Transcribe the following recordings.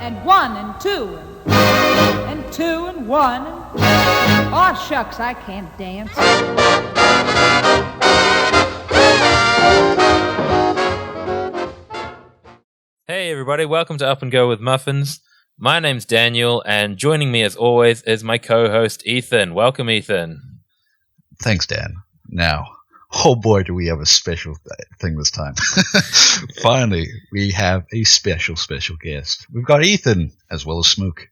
and 1 and 2 and 2 and 1 and... Oh, shucks, I can't dance. Hey everybody, welcome to Up and Go with Muffins. My name's Daniel, and joining me as always is my co-host Ethan. Welcome, Ethan. Thanks, Dan. Now, oh boy, do we have a special thing this time. Finally, we have a special guest. We've got Ethan, as well as Smook.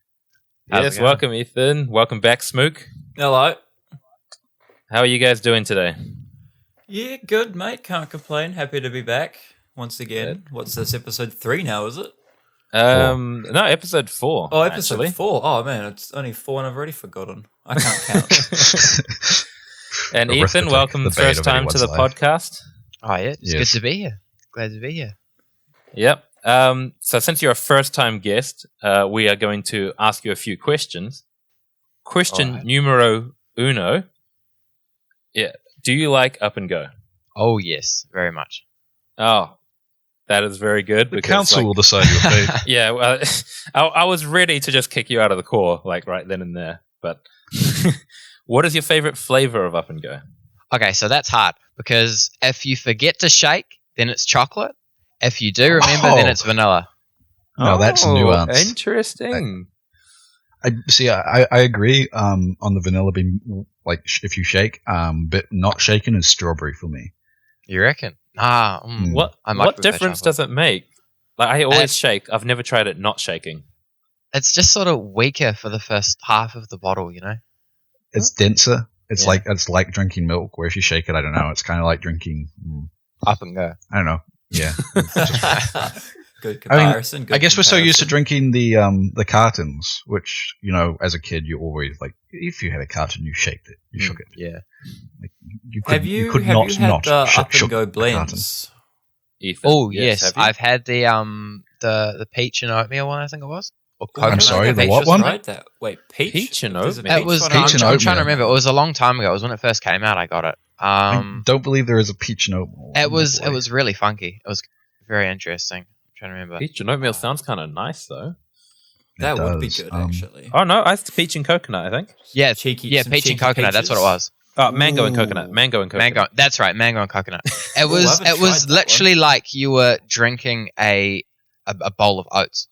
Yes, welcome, Ethan. Welcome back, Smook. Hello. How are you guys doing today? Yeah, good, mate. Can't complain. Happy to be back once again. Good. What's this, episode 3 now, is it? No, episode 4. Oh, episode actually. 4. Oh, man, it's only 4 and I've already forgotten. I can't count. And Ethan, welcome first time to the podcast. Oh, yeah. It's good to be here. Glad to be here. Yep. So since you're a first-time guest, we are going to ask you a few questions. Question numero uno. Yeah. Do you like Up and Go? Oh, yes. Very much. Oh, that is very good. The council will decide your fate. Yeah, well, I was ready to just kick you out of the core, like right then and there. But what is your favorite flavor of Up and Go? Okay, so that's hard because if you forget to shake, then it's chocolate. If you do remember, then it's vanilla. No, that's nuanced. Interesting. I agree on the vanilla being like if you shake, but not shaken is strawberry for me. You reckon? What difference does it make? Like I always shake. I've never tried it not shaking. It's just sort of weaker for the first half of the bottle, you know. It's denser. It's like drinking milk. Where if you shake it, I don't know. It's kind of like drinking Up and Go. I don't know. Yeah. Good comparison. I guess we're so used to drinking the cartons, which as a kid you always like. If you had a carton, you shaked it, you shook it. Yeah. Like, have you had the Up and Go blends? Ethan, oh yes, I've had the peach and oatmeal one. I think it was. Or I'm sorry, the what one? Right, wait, peach and oatmeal. It was. I'm trying to remember. It was a long time ago. It was when it first came out. I got it. I don't believe there is a peach and oatmeal. It was really funky. It was very interesting. I'm trying to remember. Peach and oatmeal sounds kind of nice though. That would be good, actually. Oh no, it's peach and coconut, I think. Yeah, peach and coconut. That's what it was. Oh, mango and coconut. That's right, mango and coconut. It was literally like you were drinking a bowl of oats.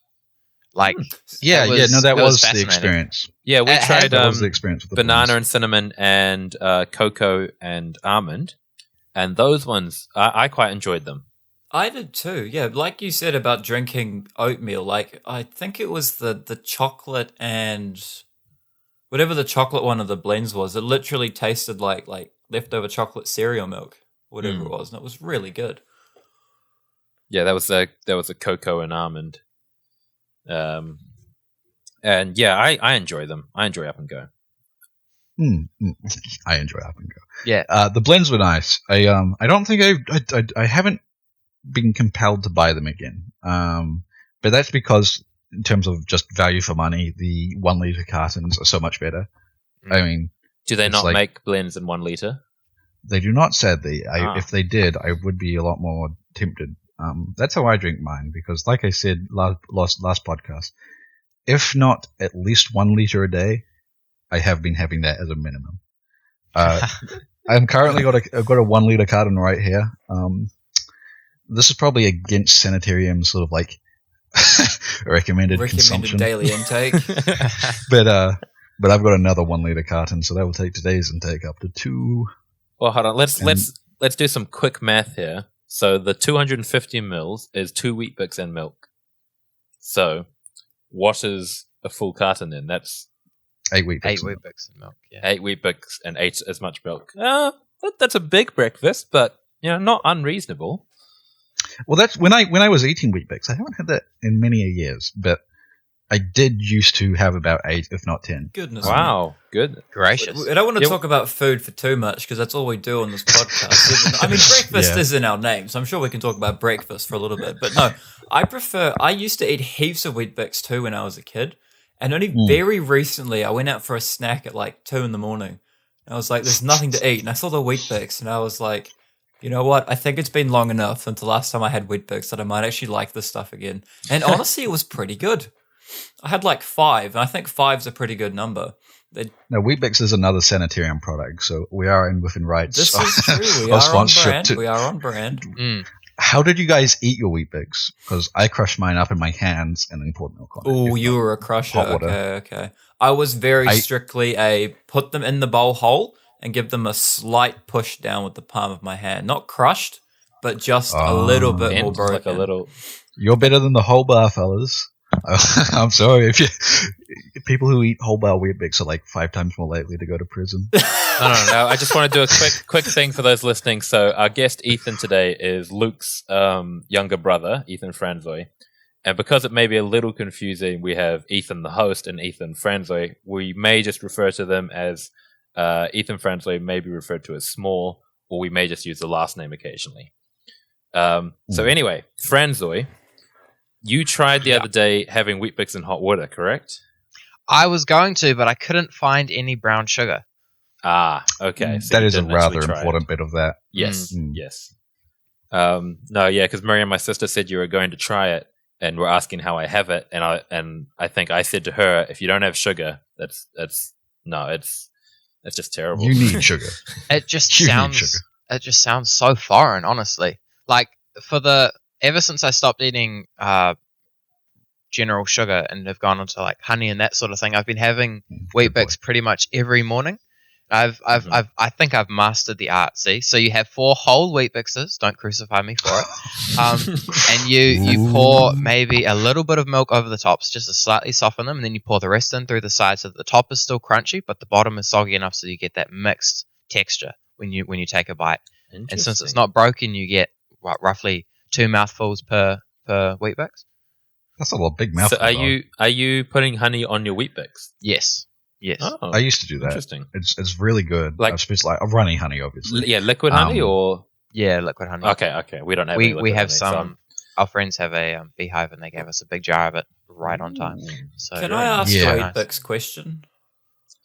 Like that was the experience. Yeah, we tried that was the experience with the banana and cinnamon and cocoa and almond, and those ones I quite enjoyed them. I did too. Yeah, like you said about drinking oatmeal. Like I think it was the chocolate and whatever the chocolate one of the blends was. It literally tasted like leftover chocolate cereal milk, whatever it was, and it was really good. Yeah, that was a cocoa and almond. And yeah, I enjoy them. I enjoy Up and Go. I enjoy Up and Go. Yeah. The blends were nice. I don't think I haven't been compelled to buy them again. But that's because in terms of just value for money, the 1 liter cartons are so much better. I mean, do they not make blends in 1 liter? They do not, sadly. If they did, I would be a lot more tempted. That's how I drink mine because, like I said last podcast, if not at least 1 liter a day, I have been having that as a minimum. I'm currently I've got a 1 liter carton right here. This is probably against sanitarium sort of like recommended consumption. Daily intake. but I've got another 1 liter carton, so that will take today's intake up to 2. Well, hold on. Let's do some quick math here. So the 250 mils is 2 Weet-Bix and milk. So what is a full carton then? That's 8 Weet-Bix. 8 Weet-Bix and milk. Yeah. 8 Weet-Bix and 8 as much milk. That's a big breakfast, but not unreasonable. Well, that's when I was eating Weet-Bix. I haven't had that in many years, but I did used to have about 8, if not 10. Goodness. Wow. Good. Gracious. I don't want to talk about food for too much because that's all we do on this podcast. I mean, breakfast is in our name, so I'm sure we can talk about breakfast for a little bit. But no, I used to eat heaps of Weet-Bix too when I was a kid. And only very recently I went out for a snack at like 2 in the morning. And I was like, there's nothing to eat. And I saw the Weet-Bix and I was like, you know what? I think it's been long enough since the last time I had Weet-Bix that I might actually like this stuff again. And honestly, it was pretty good. I had like 5, and I think 5's a pretty good number. No, Weet-Bix is another sanitarium product, so we are within rights. This is true. We are on brand. How did you guys eat your Weet-Bix? Because I crushed mine up in my hands and then poured milk on it. Oh, you were a crusher. Okay. I was very strictly put them in the bowl whole and give them a slight push down with the palm of my hand. Not crushed, but just a little bit more broken. Like a little. You're better than the whole bar, fellas. I'm sorry if people who eat whole bar Weet-Bix are like 5 times more likely to go to prison. No. I just want to do a quick thing for those listening. So our guest Ethan today is Luke's younger brother, Ethan Franzoi. And because it may be a little confusing, we have Ethan the host and Ethan Franzoi. We may just refer to them as Ethan Franzoi may be referred to as Small, or we may just use the last name occasionally. So anyway, Franzoi, you tried the other day having Weet-Bix in hot water, correct? I was going to, but I couldn't find any brown sugar. Ah, okay. So that is a rather important bit of that. Yes, yes. Because Miriam, my sister, said you were going to try it, and were asking how I have it, and I think I said to her, if you don't have sugar, it's just terrible. You need sugar. It just sounds so foreign, honestly. Like ever since I stopped eating general sugar and have gone into like honey and that sort of thing, I've been having Weet-Bix pretty much every morning. I think I've mastered the art. See, so you have 4 whole Weet-Bixes. Don't crucify me for it. And you pour maybe a little bit of milk over the tops just to slightly soften them, and then you pour the rest in through the sides so that the top is still crunchy, but the bottom is soggy enough so you get that mixed texture when you take a bite. And since it's not broken, you get roughly 2 mouthfuls per Weet-Bix. That's a big mouthful. So are you putting honey on your Weet-Bix? Yes. Oh, I used to do that. Interesting. It's really good. Like, especially like runny honey, obviously. Liquid honey or liquid honey. Okay. We don't have. We have honey, some. Our friends have a beehive, and they gave us a big jar of it right on time. So can I ask a Weet-Bix question?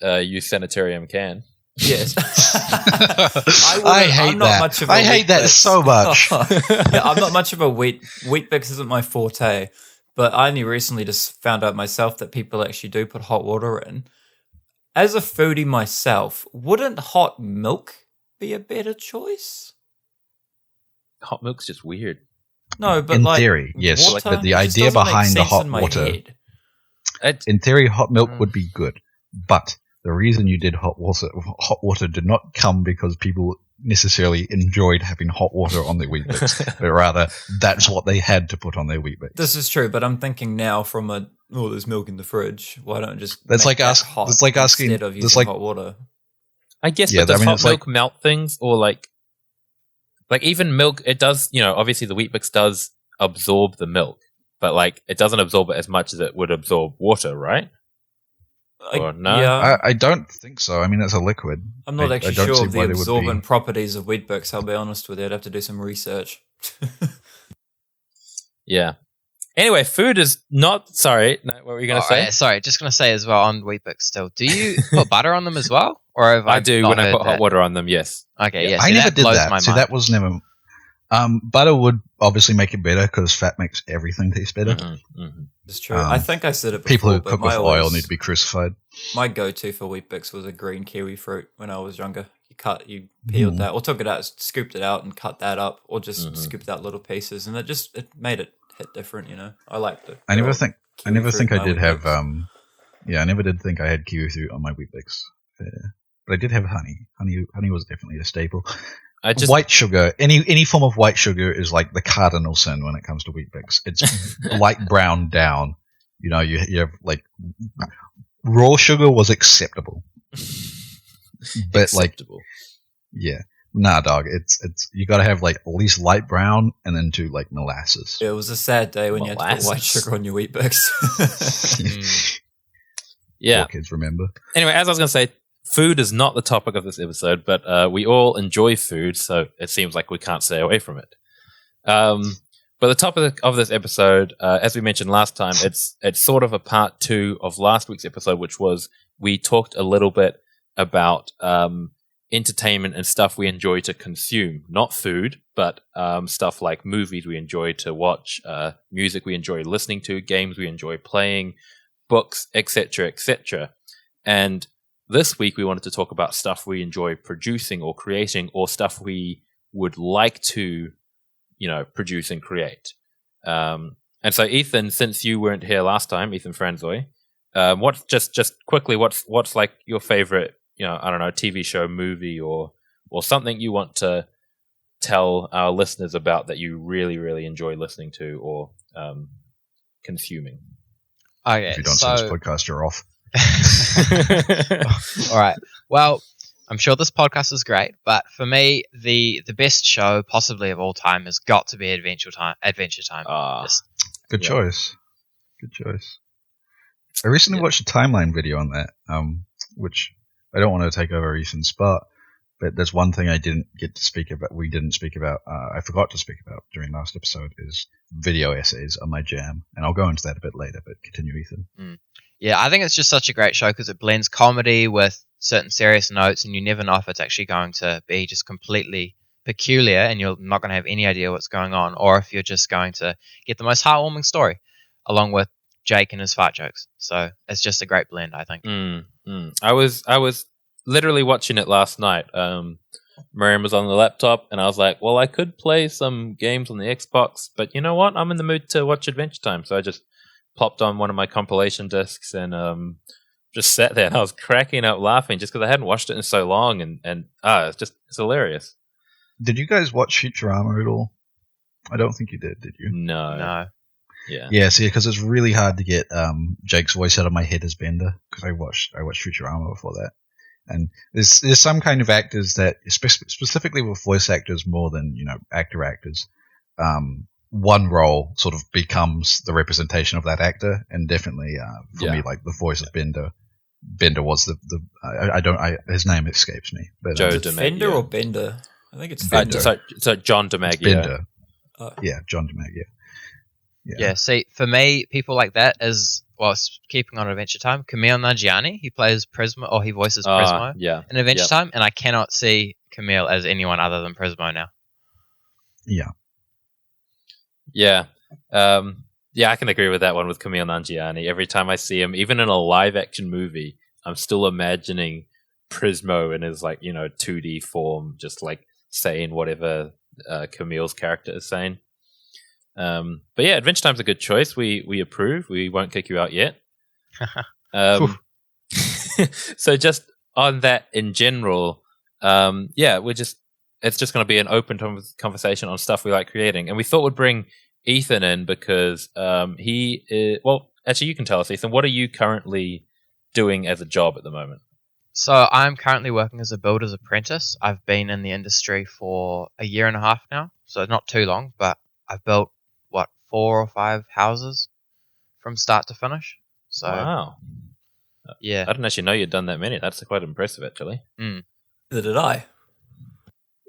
You sanitarium can. Yes. I hate that. I hate that so much. Yeah, I'm not much of a Weet-Bix isn't my forte, but I only recently just found out myself that people actually do put hot water in. As a foodie myself, wouldn't hot milk be a better choice? Hot milk's just weird. No, but in theory, yes. Water, but the idea behind the hot water, in theory, hot milk would be good. But the reason you did hot water did not come because people necessarily enjoyed having hot water on their Weet-Bix, but rather that's what they had to put on their Weet-Bix. This is true, but I'm thinking now from there's milk in the fridge. Why don't I just that's make like hot it's like asking instead of using hot water? I guess, but does hot milk melt things, or like even milk? It does, obviously the Weet-Bix does absorb the milk, but like it doesn't absorb it as much as it would absorb water, right? Or no? Yeah. I don't think so. I mean, it's a liquid. I'm not actually sure of the absorbent properties of Weet-Bix, I'll be honest with you. I'd have to do some research. Yeah. Anyway, food is not... Sorry, no, what were you going to say? Sorry, just going to say as well on Weet-Bix still. Do you put butter on them as well? Or have I do when I put hot water on them, yes. Okay, yes. I never did that. So that was never... butter would obviously make it better because fat makes everything taste better. It's true. I think I said it before. People who cook with oil need to be crucified. My go-to for Weet-Bix was a green kiwi fruit when I was younger. You peeled that, or took it out, scooped it out and cut that up, or just scooped out little pieces, and it made it hit different, I liked it. I never think I did have I never did think I had kiwi fruit on my Weet-Bix. But I did have honey. Honey was definitely a staple. White sugar, any form of white sugar is like the cardinal sin when it comes to Weet-Bix. It's light brown down. You have like raw sugar was acceptable, but acceptable. Nah, dog. It's you got to have like at least light brown and then to like molasses. It was a sad day when you had to put white sugar on your Weet-Bix. Yeah, poor kids remember. Anyway, as I was going to say. Food is not the topic of this episode, but we all enjoy food, so it seems like we can't stay away from it. But the topic of this episode, as we mentioned last time, it's sort of a part 2 of last week's episode, which was we talked a little bit about entertainment and stuff we enjoy to consume. Not food, but stuff like movies we enjoy to watch, music we enjoy listening to, games we enjoy playing, books, etc., etc. And this week we wanted to talk about stuff we enjoy producing or creating, or stuff we would like to, produce and create. And so, Ethan, since you weren't here last time, Ethan Franzoi, what's just quickly, what's like your favorite, I don't know, TV show, movie, or something you want to tell our listeners about that you really, really enjoy listening to or consuming? Okay, if you don't see this podcast, you're off. All right. Well, I'm sure this podcast is great, but for me, the best show possibly of all time has got to be Adventure Time. Good choice. Good choice. I recently watched a timeline video on that, which I don't want to take over Ethan's spot, but there's one thing I didn't get to speak about. We didn't speak about. I forgot to speak about during last episode is video essays are my jam, and I'll go into that a bit later. But continue, Ethan. Yeah, I think it's just such a great show because it blends comedy with certain serious notes, and you never know if it's actually going to be just completely peculiar and you're not going to have any idea what's going on, or if you're just going to get the most heartwarming story along with Jake and his fart jokes. So it's just a great blend, I think. I was literally watching it last night. Miriam was on the laptop, and I was like, well, I could play some games on the Xbox, but you know what? I'm in the mood to watch Adventure Time. So I just popped on one of my compilation discs and just sat there, and I was cracking up laughing just because I hadn't watched it in so long, and it's hilarious. Did you guys watch Futurama at all? I don't think you did you? No. Yeah, see, because it's really hard to get Jake's voice out of my head as Bender, because I watched Futurama before that. And there's some kind of actors that, specifically with voice actors more than, actors, one role sort of becomes the representation of that actor, and definitely for me, like the voice of Bender was the his name escapes me. But, Joe DeMaggio. Fender or Bender? I think it's Fender. So John DeMaggio. Bender. Yeah, John DeMaggio. Yeah, see, for me, people like that is, keeping on Adventure Time, Camille Nanjiani, he plays Prismo, or he voices Prismo in Adventure Time, and I cannot see Camille as anyone other than Prismo now. Yeah. Yeah. I can agree with that one with Camille Nanjiani. Every time I see him, even in a live-action movie, I'm still imagining Prismo in his, 2D form, just, saying whatever Camille's character is saying. But yeah, Adventure Time's a good choice. We approve. We won't kick you out yet. So just on that in general, it's just going to be an open conversation on stuff we like creating. And we thought we'd bring Ethan in because he is, actually you can tell us, Ethan, what are you currently doing as a job at the moment? So I'm currently working as a builder's apprentice. I've been in the industry for a year and a half now, so not too long, but I've built 4 or 5 houses from start to finish. So wow. Yeah. I didn't actually know you'd done that many. That's quite impressive, actually. Neither did I.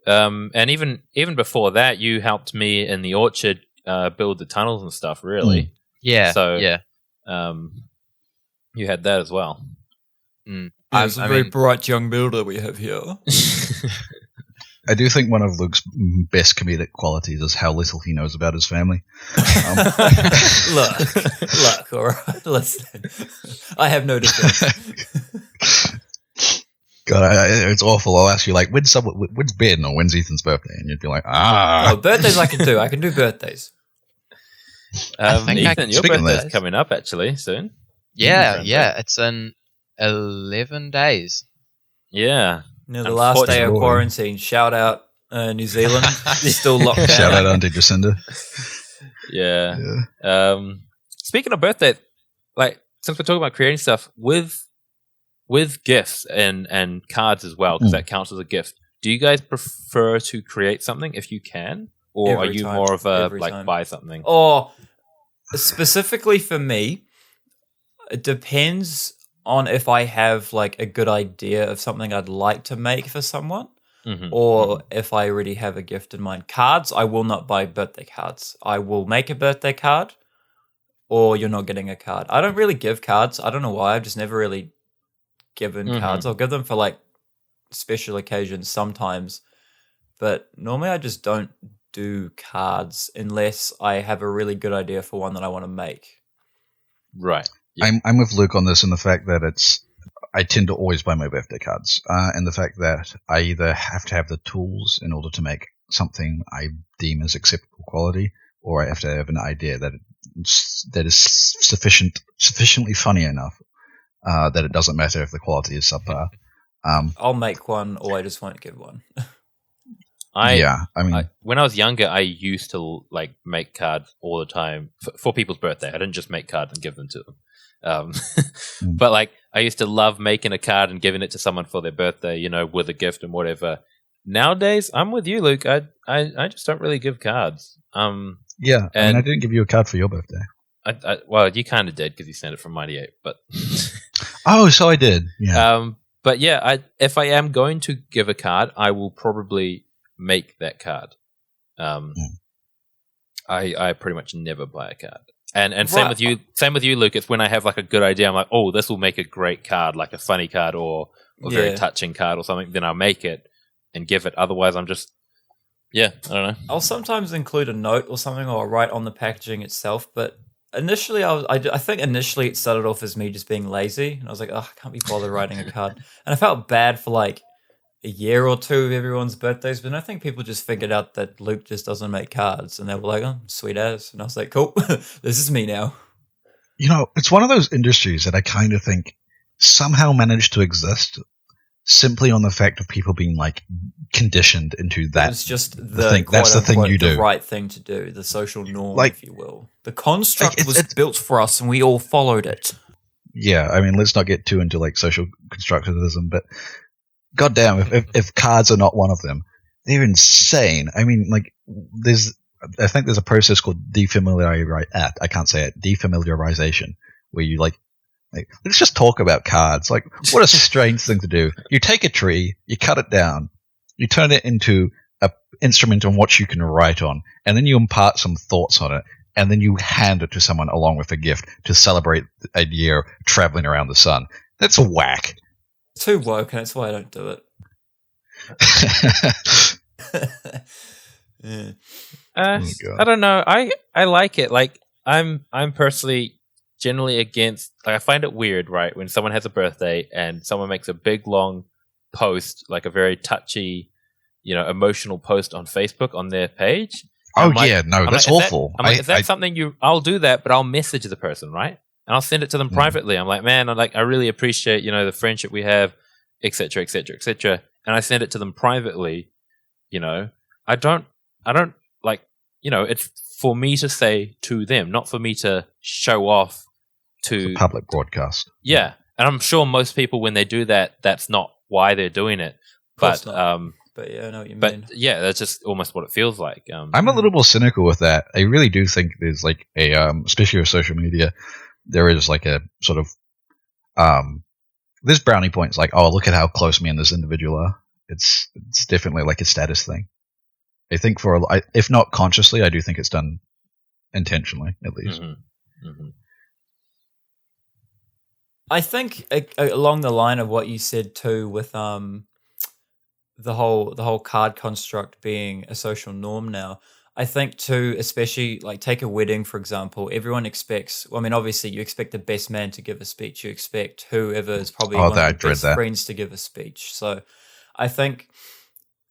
And even before that, you helped me in the orchard build the tunnels and stuff, really. Yeah. So yeah. You had that as well. It's a very bright young builder we have here. I do think one of Luke's best comedic qualities is how little he knows about his family. Look, all right, listen. I have no defense. God, it's awful. I'll ask you, when's Ben or when's Ethan's birthday? And you'd be like, birthdays I can do. I can do birthdays. Ethan, your birthday's coming up, actually, soon. Yeah, it's in 11 days. Yeah. The last day of quarantine. Shout out New Zealand. Still locked down. Shout out Auntie Jacinda. Yeah. Speaking of birthday, since we're talking about creating stuff with gifts and cards as well, because that counts as a gift. Do you guys prefer to create something if you can, or are you more of a buy something? Or specifically for me, it depends on if I have a good idea of something I'd like to make for someone, or if I already have a gift in mind. Cards, I will not buy birthday cards. I will make a birthday card, or you're not getting a card. I don't really give cards. I don't know why. I've just never really given cards. I'll give them for special occasions sometimes, but normally I just don't do cards unless I have a really good idea for one that I want to make. Right. I'm with Luke on this in the fact that I tend to always buy my birthday cards, and the fact that I either have to have the tools in order to make something I deem as acceptable quality, or I have to have an idea that is sufficiently funny enough that it doesn't matter if the quality is subpar. I'll make one, or I just won't give one. When I was younger, I used to like make cards all the time for people's birthday. I didn't just make cards and give them to them. But like, I used to love making a card and giving it to someone for their birthday, with a gift and whatever. Nowadays, I'm with you, Luke. I just don't really give cards. And I didn't give you a card for your birthday. Well, you kind of did because you sent it from Mighty Ape, but oh, so I did. Yeah. But yeah, if I am going to give a card, I will probably make that card. I pretty much never buy a card. And same with you, Luke. It's when I have like a good idea, I'm like, oh, this will make a great card, like a funny card or a very touching card or something. Then I'll make it and give it. Otherwise, I'm just, I don't know. I'll sometimes include a note or something, or I'll write on the packaging itself. But initially, I think initially it started off as me just being lazy, and I was like, oh, I can't be bothered writing a card, and I felt bad for like a year or two of everyone's birthdays. But I think people just figured out that Luke just doesn't make cards, and they were like, oh, sweet as, and I was like, cool, this is me now. It's one of those industries that I kind of think somehow managed to exist simply on the fact of people being like conditioned into that. It's just the thing. That's the thing you do. The right thing to do, the social norm, if you will. The construct was built for us, and we all followed it. Yeah, I mean, let's not get too into like social constructivism, but goddamn, if cards are not one of them, they're insane. I mean, like, I think there's a process called defamiliarization, where you like, let's just talk about cards. Like, what a strange thing to do. You take a tree, you cut it down, you turn it into an instrument on which you can write on, and then you impart some thoughts on it, and then you hand it to someone along with a gift to celebrate a year traveling around the sun. That's a whack. Too woke, and that's why I don't do it. I don't know. I like it. Like, I'm personally generally against, like, I find it weird, right, when someone has a birthday and someone makes a big long post, like a very touchy, emotional post on Facebook on their page. That's awful. Is that something I'll do that, but I'll message the person, right? And I'll send it to them privately. I'm like, man, I really appreciate, the friendship we have, et cetera, et cetera, et cetera. And I send it to them privately. I don't like, it's for me to say to them, not for me to show off to public broadcast. Yeah. And I'm sure most people, when they do that, that's not why they're doing it. But yeah, I know what you mean. But yeah, that's just almost what it feels like. I'm a little more cynical with that. I really do think there's like a, especially with social media, there is like a sort of, there's brownie points like, oh, look at how close me and this individual are. It's definitely like a status thing. I think if not consciously, I do think it's done intentionally, at least. Mm-hmm. Mm-hmm. I think along the line of what you said too, with the whole card construct being a social norm now. I think too, especially like take a wedding for example. Everyone expects. Well, I mean, obviously, you expect the best man to give a speech. You expect whoever is probably one of the best friends to give a speech. So, I think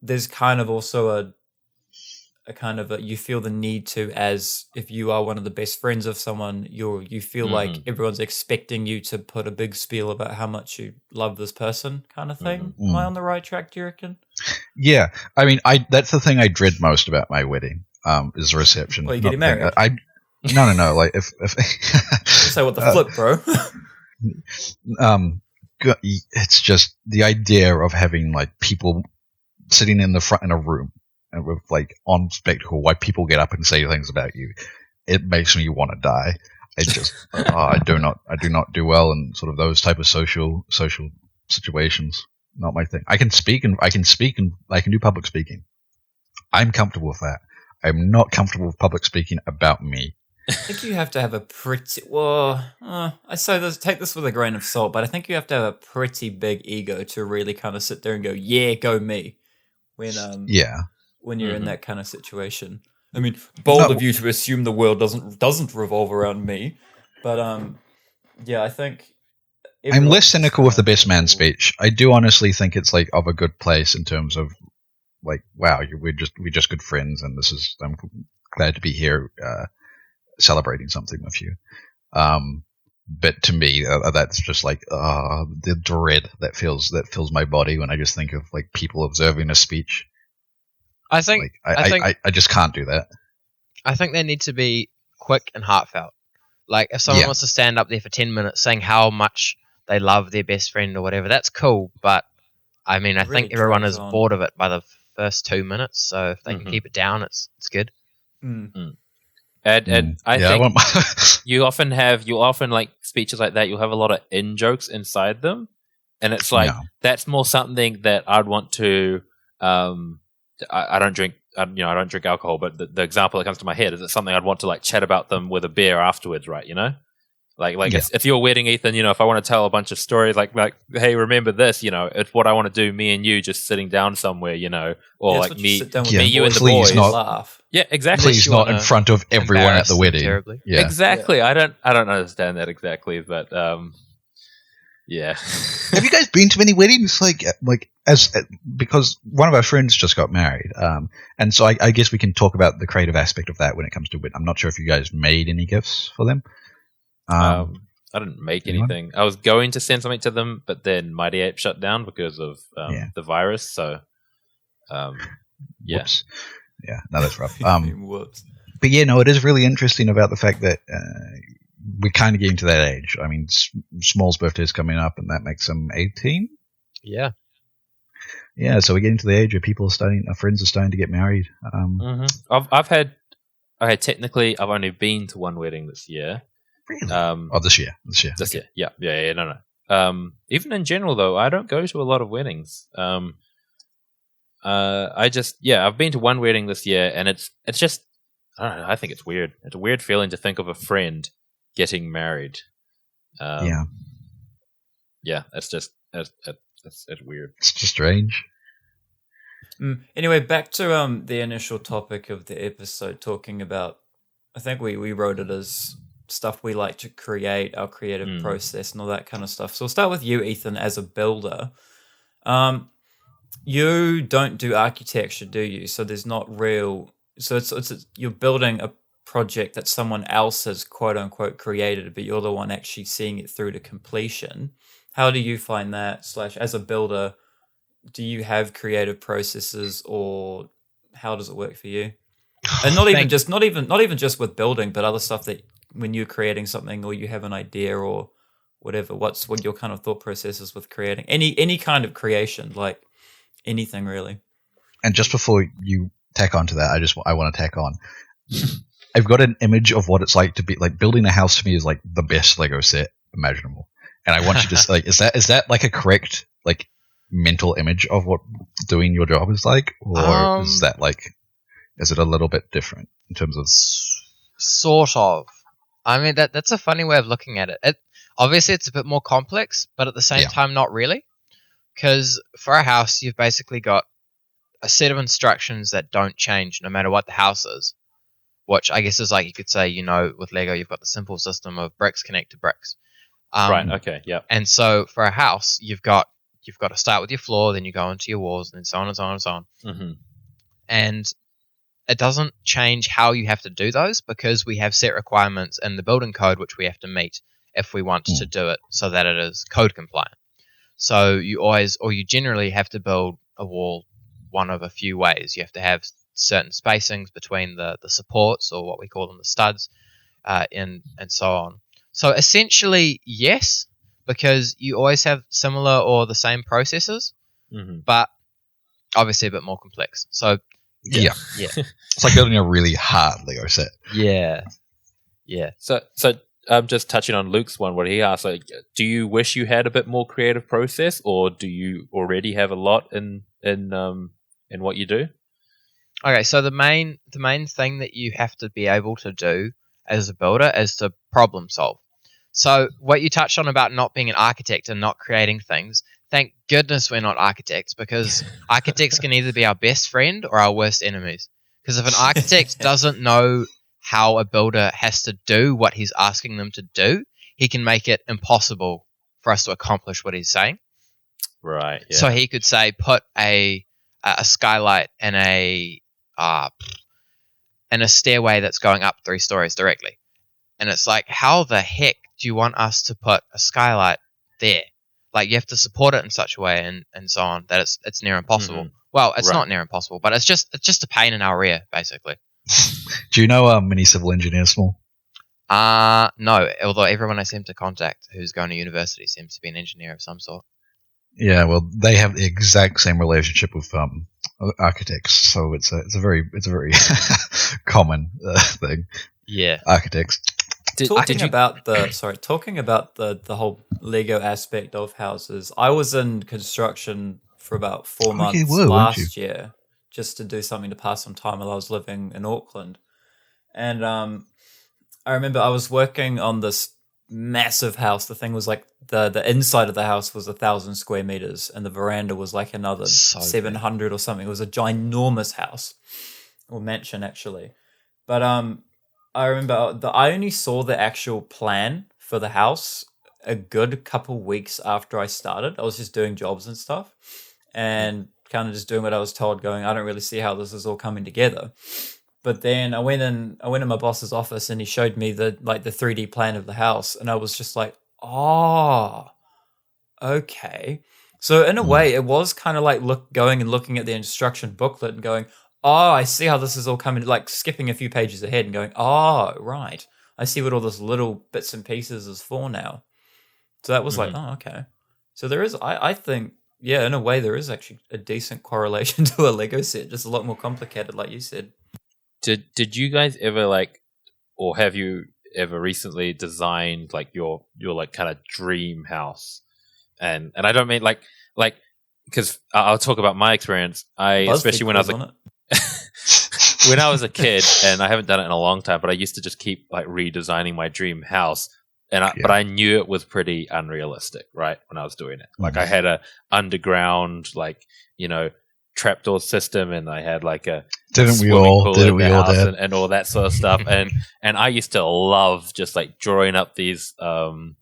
there's kind of also you feel the need to, as if you are one of the best friends of someone, you feel like everyone's expecting you to put a big spiel about how much you love this person, kind of thing. Am I on the right track, do you reckon? Yeah, I mean, that's the thing I dread most about my wedding, is the reception. Well, you getting married? No. Like if say what the flip, bro. It's just the idea of having like people sitting in the front in a room and with like on spectacle, why people get up and say things about you. It makes me want to die. It just I do not do well in sort of those type of social situations. Not my thing. I can speak and I can do public speaking. I'm comfortable with that. I'm not comfortable with public speaking about me. I think you have to have a pretty I say this, take this with a grain of salt, but I think you have to have a pretty big ego to really kind of sit there and go, yeah, go me. When you're in that kind of situation. I mean, bold of you to assume the world doesn't revolve around me, but Yeah, I think I'm less cynical with the best man speech. I do honestly think it's like of a good place in terms of like, wow, we're just good friends, and I'm glad to be here celebrating something with you. But to me, that's just like the dread that fills my body when I just think of like people observing a speech. I think I just can't do that. I think they need to be quick and heartfelt. Like if someone wants to stand up there for 10 minutes saying how much they love their best friend or whatever, that's cool. But I mean, I really think everyone is on. bored of it by the first 2 minutes. So if they can keep it down, it's good. And I think you'll often like speeches like that. You'll have a lot of in jokes inside them, and it's like that's more something that I'd want to. I don't drink. I don't drink alcohol, but the example that comes to my head is it's something I'd want to like chat about them with a beer afterwards, right? You know, like if you're wedding, Ethan, if I want to tell a bunch of stories, like hey, remember this? It's what I want to do. Me and you just sitting down somewhere, or like me, you and the boys laugh. Yeah, exactly. Please not in front of everyone at the wedding. Terribly. Yeah, exactly. I don't understand that exactly, but yeah. Have you guys been to many weddings? Because one of our friends just got married, and so I guess we can talk about the creative aspect of that when it comes to. I'm not sure if you guys made any gifts for them. I didn't make anything. I was going to send something to them, but then Mighty Ape shut down because of the virus. So, Whoops. Yeah, no, that's rough. Whoops. But yeah, no, it is really interesting about the fact that we're kind of getting to that age. I mean, Small's birthday is coming up, and that makes him 18. Yeah. Yeah, so we're getting to the age where our friends are starting to get married. Technically, I've only been to one wedding this year. Really? This year. This year. Yeah. No. Even in general, though, I don't go to a lot of weddings. I've been to one wedding this year, and it's just, I don't know, I think it's weird. It's a weird feeling to think of a friend getting married. Yeah, it's just, it's weird. It's just strange. Anyway, back to the initial topic of the episode, talking about, I think we wrote it as stuff we like to create, our creative process and all that kind of stuff. So we'll start with you, Ethan, as a builder. You don't do architecture, do you? So there's not real. So it's you're building a project that someone else has quote unquote created, but you're the one actually seeing it through to completion. How do you find that? / as a builder, do you have creative processes, or how does it work for you? And not even just with building, but other stuff that when you're creating something or you have an idea or whatever. What your kind of thought process is with creating any kind of creation, like anything really. And just before you tack onto that, I want to tack on. I've got an image of what it's like to be like building a house. To me is like the best Lego set imaginable, and I want you to like, is that like a correct like mental image of what doing your job is like, or is that like, is it a little bit different in terms of? Sort of. I mean, that's a funny way of looking at it. Obviously, it's a bit more complex, but at the same time, not really. Because for a house, you've basically got a set of instructions that don't change no matter what the house is. Which I guess is like, you could say, with Lego, you've got the simple system of bricks connect to bricks. Right, okay, yeah. And so for a house, you've got to start with your floor, then you go into your walls, and so on and so on and so on. Mm-hmm. And it doesn't change how you have to do those, because we have set requirements in the building code which we have to meet if we want to do it so that it is code compliant. So you generally have to build a wall one of a few ways. You have to have certain spacings between the supports, or what we call them the studs, and so on. So essentially, yes, because you always have similar or the same processes, but obviously a bit more complex. So yeah. It's like building a really hard Lego set. Yeah. So I'm just touching on Luke's one, what he asked, like, do you wish you had a bit more creative process, or do you already have a lot in what you do? Okay, so the main thing that you have to be able to do as a builder is to problem solve. So what you touched on about not being an architect and not creating things, thank goodness we're not architects, because architects can either be our best friend or our worst enemies. Because if an architect doesn't know how a builder has to do what he's asking them to do, he can make it impossible for us to accomplish what he's saying. Right. Yeah. So he could say, put a skylight in a stairway that's going up 3 stories directly. And it's like, how the heck do you want us to put a skylight there? Like, you have to support it in such a way and so on that it's near impossible. Mhm. Well, it's Right. not near impossible, but it's just a pain in our rear, basically. Do you know many civil engineers, Small? No, although everyone I seem to contact who's going to university seems to be an engineer of some sort. Yeah, well, they have the exact same relationship with architects, so it's a very common thing. Yeah. Architects. Talking about the whole Lego aspect of houses, I was in construction for about 4 months last year, just to do something to pass some time while I was living in Auckland. And I remember I was working on this massive house. The thing was like the inside of the house was 1,000 square meters, and the veranda was like another 700 or something. It was a ginormous house, or mansion actually. But I remember I only saw the actual plan for the house a good couple weeks after I started. I was just doing jobs and stuff, and kind of just doing what I was told, going, I don't really see how this is all coming together. But then I went in my boss's office, and he showed me the 3D plan of the house, and I was just like, oh, okay. So in a way, it was kind of like going and looking at the instruction booklet and going, oh, I see how this is all coming, like skipping a few pages ahead and going, oh, right. I see what all this little bits and pieces is for now. So that was like, oh, okay. So there is, I think, yeah, in a way, there is actually a decent correlation to a Lego set, just a lot more complicated, like you said. Did you guys ever or have you ever recently designed like your like kind of dream house? And I don't mean like because I'll talk about my experience. Especially when I was a kid, and I haven't done it in a long time, but I used to just keep like redesigning my dream house, but I knew it was pretty unrealistic, right? When I was doing it, like I had a underground trapdoor system, and I had like a swimming pool in the house and all that sort of stuff, and I used to love just like drawing up these kind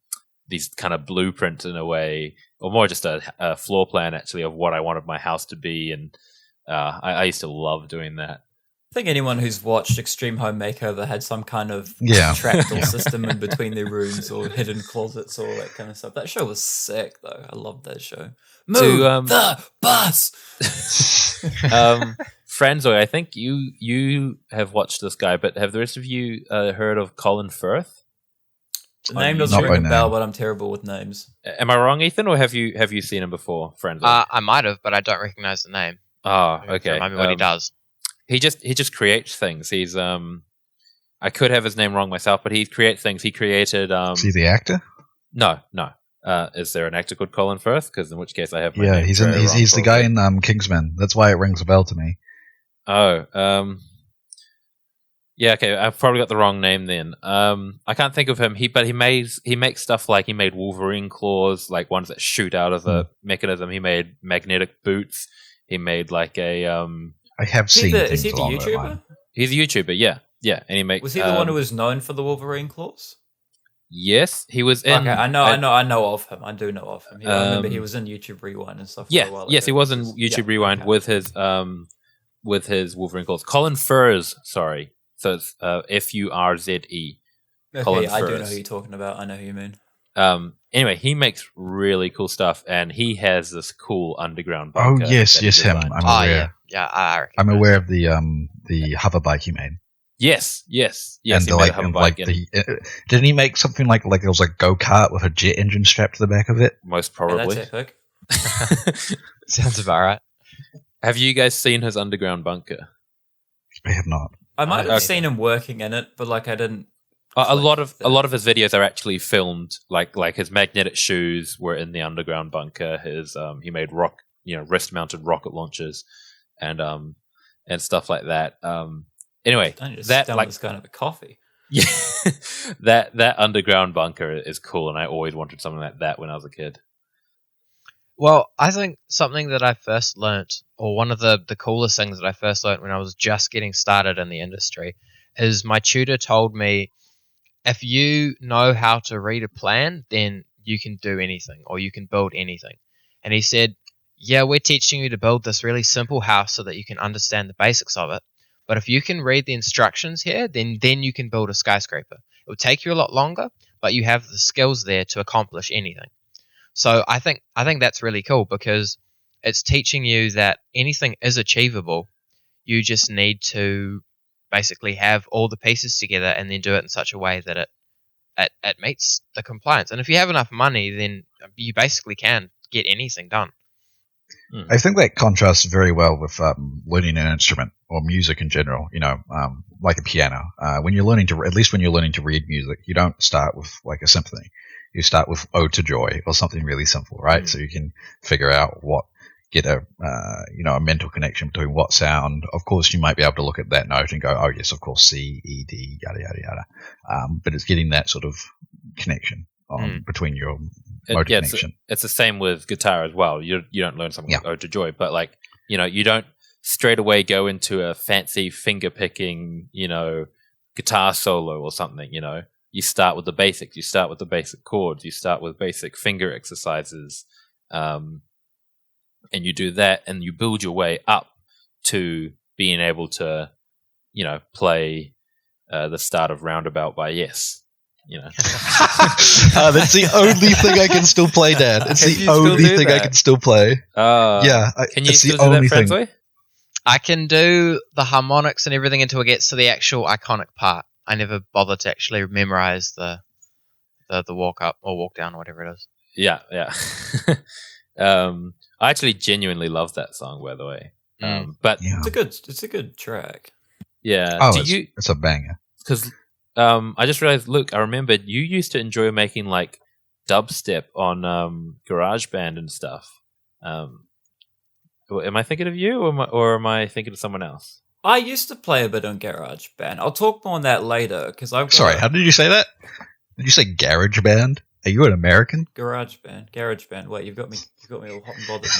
of blueprints in a way, or more just a floor plan actually of what I wanted my house to be, and I used to love doing that. I think anyone who's watched Extreme Home Makeover had some kind of trapdoor system in between their rooms, or hidden closets, or all that kind of stuff. That show was sick, though. I loved that show. Move the bus! Franzoi, I think you have watched this guy, but have the rest of you heard of Colin Firth? The name doesn't ring a bell, but I'm terrible with names. Am I wrong, Ethan, or have you seen him before, Franzoi? I might have, but I don't recognize the name. Oh, okay. Remind me what he does. He just creates things. He's I could have his name wrong myself, but he creates things. He created. Is he the actor? No. Is there an actor called Colin Firth? Because in which case I have my name he's the guy in Kingsman. That's why it rings a bell to me. Oh, yeah. Okay, I've probably got the wrong name then. I can't think of him. He makes stuff like he made Wolverine claws, like ones that shoot out of the mechanism. He made magnetic boots. He made like a I have seen. Is he the YouTuber? He's a YouTuber, yeah, and he makes. Was he the one who was known for the Wolverine claws? Yes, he was in. Okay, I know of him. I do know of him. I remember he was in YouTube Rewind and stuff. Yeah, for a while yes, ago. he was in YouTube Rewind with his Wolverine claws. Colin Furze, sorry, so it's F-U-R-Z-E. Okay, Colin I do Furze. know who you're talking about. I know who you mean. Anyway, he makes really cool stuff, and he has this cool underground bunker. Oh yes, him. designed. I'm aware. I'm aware of the hover bike he made. Yes. And he made a hover bike. Didn't he make something like it was a go-kart with a jet engine strapped to the back of it? Most probably. Yeah, that's epic. Sounds about right. Have you guys seen his underground bunker? I have not. I might have seen him working in it, but like I didn't. A lot of his videos are actually filmed. Like his magnetic shoes were in the underground bunker. His he made wrist-mounted rocket launchers, and stuff like that. Anyway, that like this kind of a coffee. Yeah, that underground bunker is cool, and I always wanted something like that when I was a kid. Well, I think something that I first learnt, or one of the coolest things that I first learnt when I was just getting started in the industry, is my tutor told me if you know how to read a plan, then you can do anything or you can build anything. And he said, yeah, we're teaching you to build this really simple house so that you can understand the basics of it. But if you can read the instructions here, then you can build a skyscraper. It will take you a lot longer, but you have the skills there to accomplish anything. So I think that's really cool because it's teaching you that anything is achievable. You just need to basically have all the pieces together and then do it in such a way that it meets the compliance. And if you have enough money, then you basically can get anything done. I think that contrasts very well with learning an instrument or music in general. Like a piano. When you're learning to read music, you don't start with like a symphony. You start with "Ode to Joy" or something really simple, right? So you can figure out get a mental connection between what sound. Of course, you might be able to look at that note and go, "Oh yes, of course, C, E, D, yada yada yada." But it's getting that sort of connection between your motor connection. It's the same with guitar as well. You don't learn something like "Ode to Joy," but like you don't straight away go into a fancy finger picking guitar solo or something. You start with the basics. You start with the basic chords. You start with basic finger exercises, and you do that, and you build your way up to being able to, play the start of Roundabout by Yes. That's the only thing I can still play, Dad. It's the only thing I can still play. Can you still do that, Franzoi? I can do the harmonics and everything until it gets to the actual iconic part. I never bothered to actually memorize the walk up or walk down or whatever it is. Yeah. I actually genuinely love that song, by the way. But it's a good track. Yeah. It's a banger. Because I just realized, Luke, I remembered you used to enjoy making like dubstep on GarageBand and stuff. Am I thinking of you, or am I thinking of someone else? I used to play a bit on GarageBand. I'll talk more on that later because I've got Sorry, how did you say that? Did you say GarageBand? Are you an American? GarageBand. Wait, you've got me all hot and bothered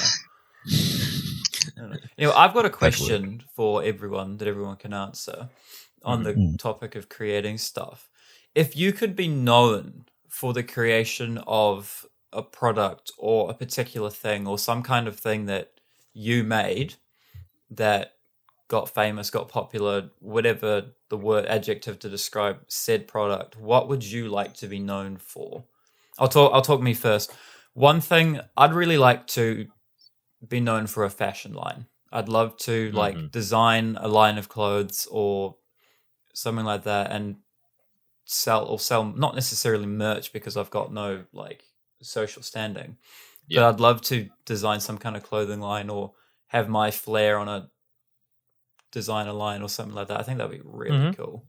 now. I've got a question for everyone that everyone can answer on the topic of creating stuff. If you could be known for the creation of a product or a particular thing or some kind of thing that you made that got famous, got popular, whatever the word adjective to describe said product, what would you like to be known for? I'll talk me first. One thing, I'd really like to be known for a fashion line. I'd love to design a line of clothes or something like that and sell not necessarily merch because I've got no social standing. But I'd love to design some kind of clothing line or have my flair on a designer line or something like that. I think that'd be really cool.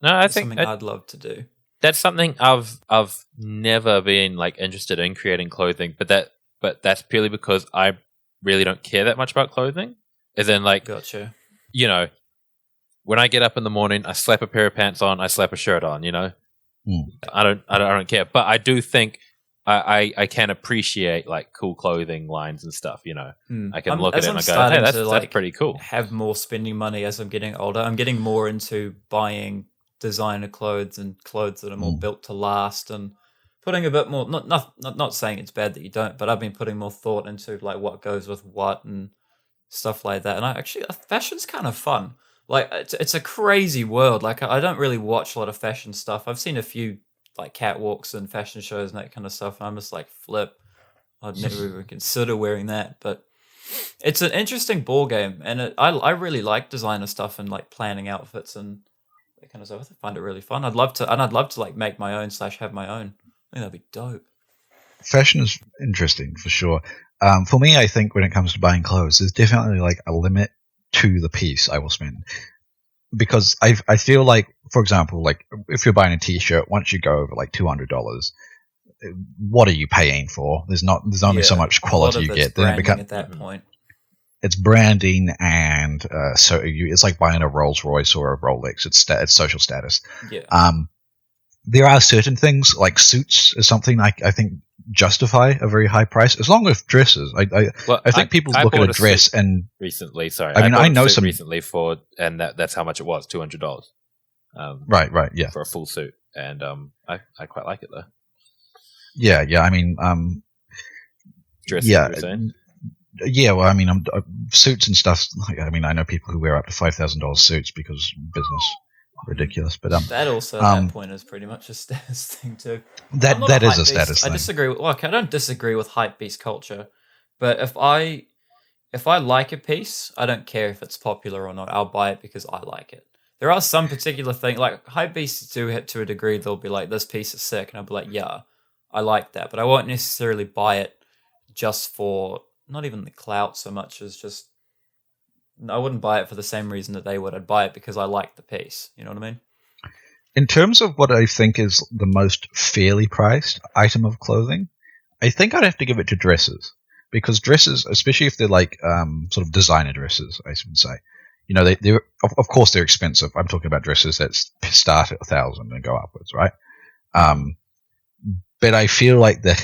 No, I think something I'd love to do. That's something I've never been interested in creating clothing, but that's purely because I really don't care that much about clothing. As in gotcha. When I get up in the morning, I slap a pair of pants on, I slap a shirt on, I don't care. But I do think I can appreciate cool clothing lines and stuff, I can look at it and I go, hey, that's pretty cool. Have more spending money as I'm getting older. I'm getting more into buying designer clothes and clothes that are more built to last and putting a bit more, not saying it's bad that you don't, but I've been putting more thought into what goes with what and stuff like that. And fashion's kind of fun. It's a crazy world. I don't really watch a lot of fashion stuff. I've seen a few catwalks and fashion shows and that kind of stuff. And I'm just flip. I'd never even consider wearing that. But it's an interesting ball game, and I really like designer stuff and planning outfits and that kind of stuff. I find it really fun. I'd love to make my own / have my own. I think that'd be dope. Fashion is interesting for sure. For me, I think when it comes to buying clothes, there's definitely a limit to the piece I will spend. Because I feel for example, if you're buying a t-shirt, once you go over $200, what are you paying for? There's only so much quality you get. Then at that point, it's branding, and it's like buying a Rolls Royce or a Rolex. It's social status. Yeah. There are certain things suits is something I think justify a very high price, as long as dresses. I think people look at a dress and recently. Sorry, I know some recently and that's how much it was, $200. Right, yeah. For a full suit, and I quite like it though. Yeah. I mean, dressing, yeah. you were saying? Yeah, well, I mean, suits and stuff. I mean, I know people who wear up to $5,000 suits because business ridiculous. But that also at that point is pretty much a status thing too. That is a status thing. I disagree. I don't disagree with hypebeast culture, but if I like a piece, I don't care if it's popular or not. I'll buy it because I like it. There are some particular things like hypebeasts do it to a degree. They'll be like, "This piece is sick," and I'll be like, "Yeah, I like that," but I won't necessarily buy it just for. Not even the clout so much as just I wouldn't buy it for the same reason that they would. I'd buy it because I like the piece. You know what I mean? In terms of what I think is the most fairly priced item of clothing, I think I'd have to give it to dresses. Because dresses, especially if they're like sort of designer dresses, I should say, you know, they're of course they're expensive. I'm talking about dresses that start at $1,000 and go upwards, right? But I feel like the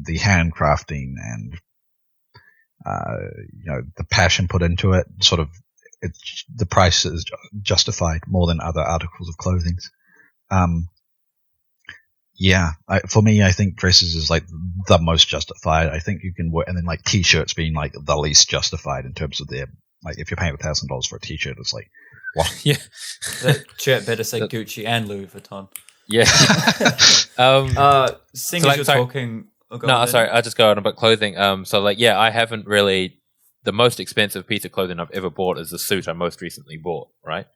handcrafting and the passion put into it, sort of, the price is justified more than other articles of clothing. For me, I think dresses is like the most justified. I think you can wear, and then like t-shirts being like the least justified in terms of their, like if you're paying $1,000 for a t-shirt, it's like, what? Yeah, that shirt better say Gucci and Louis Vuitton. Yeah. Seeing as you're talking. Sorry, I'll just go on about clothing. I haven't really. The most expensive piece of clothing I've ever bought is the suit I most recently bought, right?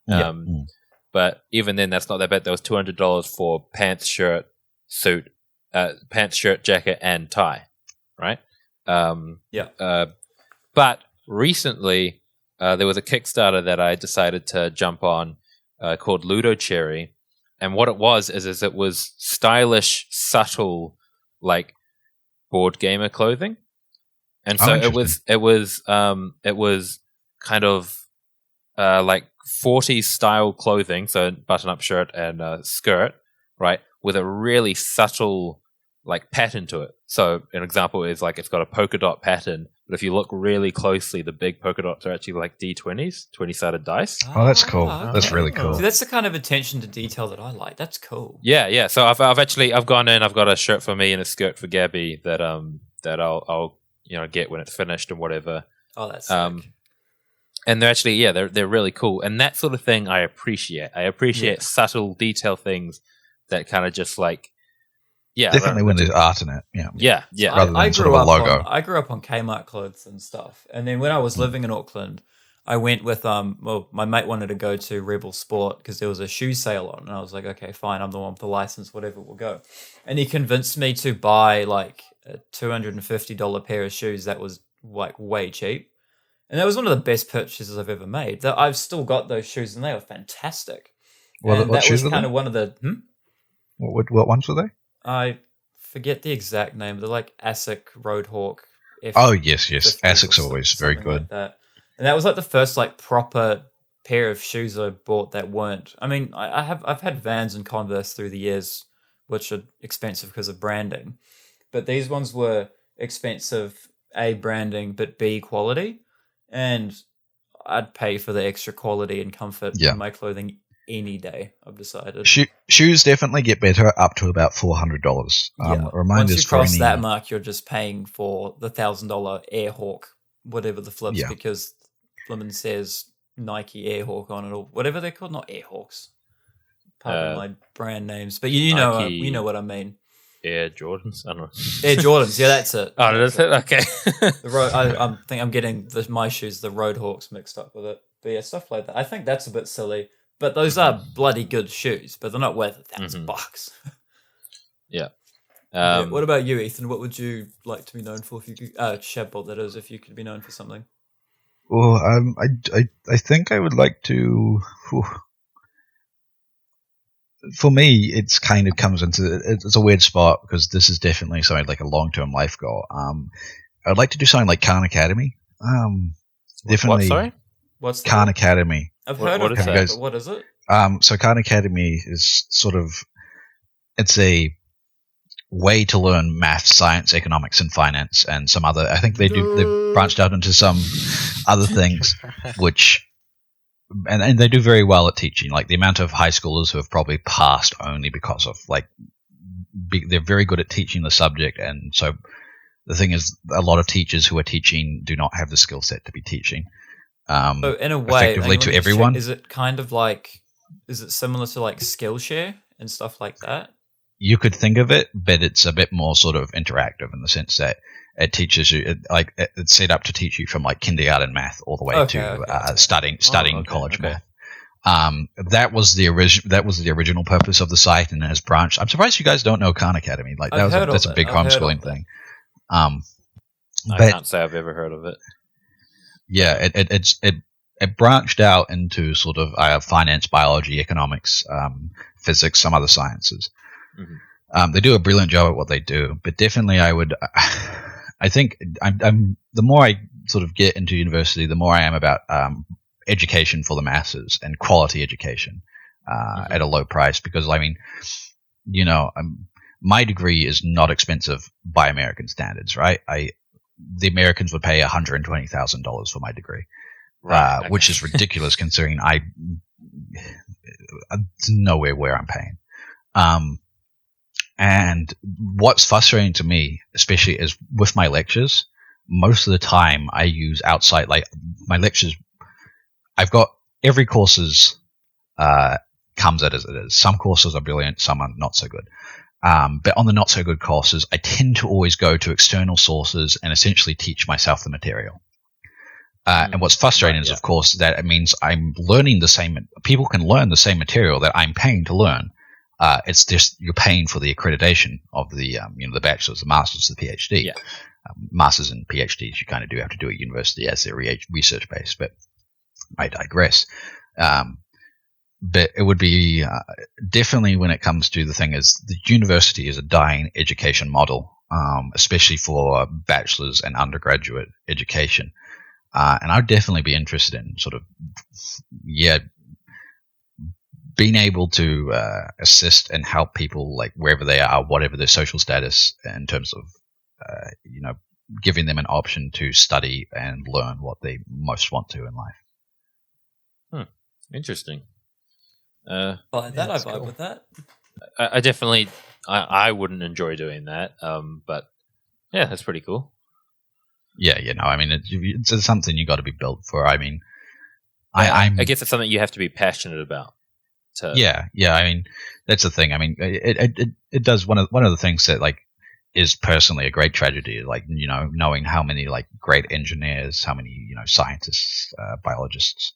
Yeah. But even then, that's not that bad. There was $200 for pants, shirt, suit, jacket, and tie, right? But recently, there was a Kickstarter that I decided to jump on called Ludo Cherry. And what it was is it was stylish, subtle, like board gamer clothing, and so it was kind of like 40s style clothing, so button-up shirt and skirt, right, with a really subtle like pattern to it. So an example is like it's got a polka dot pattern, but if you look really closely, the big polka dots are actually like D20s, 20-sided dice. Oh, that's cool. Okay. That's really cool. See, that's the kind of attention to detail that I like. That's cool. Yeah. So I've gone in. I've got a shirt for me and a skirt for Gabby that I'll get when it's finished and whatever. Oh, that's sick. And they're actually they're really cool, and that sort of thing I appreciate. I appreciate subtle detail things that kind of just like. Yeah, definitely when there's art in it. Yeah. Rather than sort of a logo. I grew up on Kmart clothes and stuff, and then when I was living in Auckland, I went with my mate wanted to go to Rebel Sport because there was a shoe sale on, and I was like, okay, fine, I'm the one with the license, whatever, we'll go. And he convinced me to buy like a $250 pair of shoes that was like way cheap, and that was one of the best purchases I've ever made. That I've still got those shoes, and they are fantastic. What shoes was kind of one of the. What ones were they? I forget the exact name. They're like ASIC Roadhawk. Yes. ASIC's always very good. Like that. And that was like the first like proper pair of shoes I bought that weren't. I mean, I've had Vans and Converse through the years, which are expensive because of branding, but these ones were expensive, A, branding, but B, quality, and I'd pay for the extra quality and comfort in my clothing any day, I've decided. Shoes definitely get better up to about $400. Once you cross that mark, you're just paying for the $1,000 Airhawk, whatever the flips, because Flimmon says Nike Airhawk on it, or whatever they're called, not Airhawks. Pardon my brand names, but you know what I mean. Air Jordans? I don't know. Air Jordans, yeah, that's it. Oh, that's it? Okay. I think I'm getting my shoes, the Roadhawks, mixed up with it. But yeah, stuff like that. I think that's a bit silly. But those are bloody good shoes, but they're not worth $1,000. Yeah. What about you, Ethan? What would you like to be known for if you could, Shadbolt, that is, if you could be known for something? Well, I think I would like to. For me, it's kind of comes into it's a weird spot because this is definitely something like a long-term life goal. I'd like to do something like Khan Academy. Definitely. What? Sorry. What's Khan Academy? I've heard of that, but what is it? So Khan Academy is sort of, it's a way to learn math, science, economics, and finance, and some other. I think they've branched out into some other things, which and they do very well at teaching. Like the amount of high schoolers who have probably passed only because of they're very good at teaching the subject, and so the thing is, a lot of teachers who are teaching do not have the skill set to be teaching. So in a way, effectively to everyone, is it kind of like, is it similar to like Skillshare and stuff like that? You could think of it, but it's a bit more sort of interactive in the sense that it teaches you, it's set up to teach you from like kindergarten math all the way to studying college math. That was the original purpose of the site, and it has branched. I'm surprised you guys don't know Khan Academy. Like that's a big homeschooling thing. I can't say I've ever heard of it. Yeah, it branched out into sort of finance, biology, economics, physics, some other sciences. Mm-hmm. They do a brilliant job at what they do, but definitely I think I'm the more I sort of get into university, the more I am about education for the masses and quality education at a low price, because I mean, my degree is not expensive by American standards, right? The Americans would pay $120,000 for my degree, right, which is ridiculous considering it's nowhere where I'm paying. And what's frustrating to me, especially, is with my lectures, most of the time I use outside, like my lectures, I've got every courses comes out as it is. Some courses are brilliant, some are not so good. But on the not so good courses, I tend to always go to external sources and essentially teach myself the material. And what's frustrating is, of course, that it means I'm learning the same. People can learn the same material that I'm paying to learn. It's just you're paying for the accreditation of the the bachelor's, the master's, the PhD. Yeah. Masters and PhDs you kind of do have to do at university as they're research based, but I digress. But it would be definitely, when it comes to the thing, is the university is a dying education model, especially for bachelor's and undergraduate education. And I'd definitely be interested in sort of, being able to assist and help people, like wherever they are, whatever their social status, in terms of, giving them an option to study and learn what they most want to in life. Interesting. I vibe with that. I definitely, I wouldn't enjoy doing that. But yeah, that's pretty cool. Yeah, I mean, it's something you got to be built for. I mean, I guess it's something you have to be passionate about. Yeah. I mean, that's the thing. I mean, it does one of the things that like is personally a great tragedy. Like knowing how many like great engineers, how many scientists, biologists,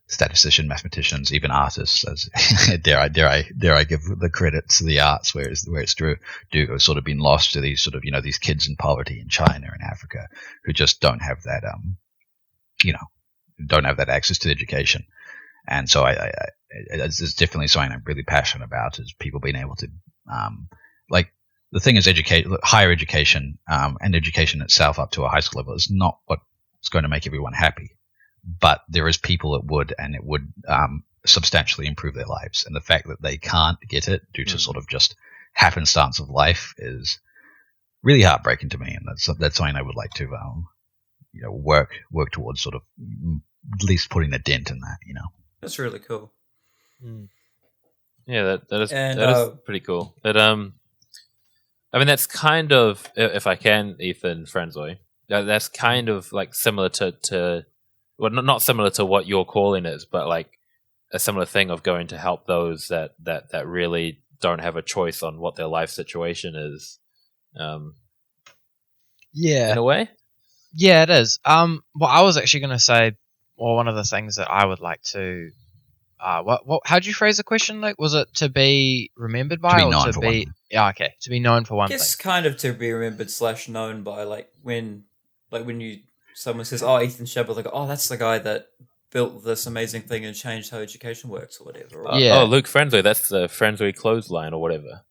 statisticians, mathematicians, even artists, as dare I give the credit to the arts where it's true, do sort of been lost to these sort of these kids in poverty in China and Africa who just don't have that don't have that access to education. And so it's definitely something I'm really passionate about, is people being able to like the thing is higher education and education itself up to a high school level is not what's going to make everyone happy. But there is people it would, and it would substantially improve their lives. And the fact that they can't get it due to sort of just happenstance of life is really heartbreaking to me. And that's something I would like to work towards, sort of at least putting a dent in that. That's really cool. Yeah, that is pretty cool. But I mean, that's kind of, if I can, Ethan Franzoi, that's kind of like similar to well, not similar to what your calling is, but like a similar thing of going to help those that really don't have a choice on what their life situation is. Yeah, in a way. Yeah, it is. Well, I was actually going to say, one of the things that I would like to, how'd you phrase the question? Like, was it to be remembered by, or to be? Yeah, okay, to be known for one thing. I guess kind of to be remembered / known by, like when someone says, "Oh, Ethan Shadbolt," they go, "Oh, that's the guy that built this amazing thing and changed how education works," or whatever. Right? Oh, Luke Franzoi, that's the Franzoi clothesline or whatever.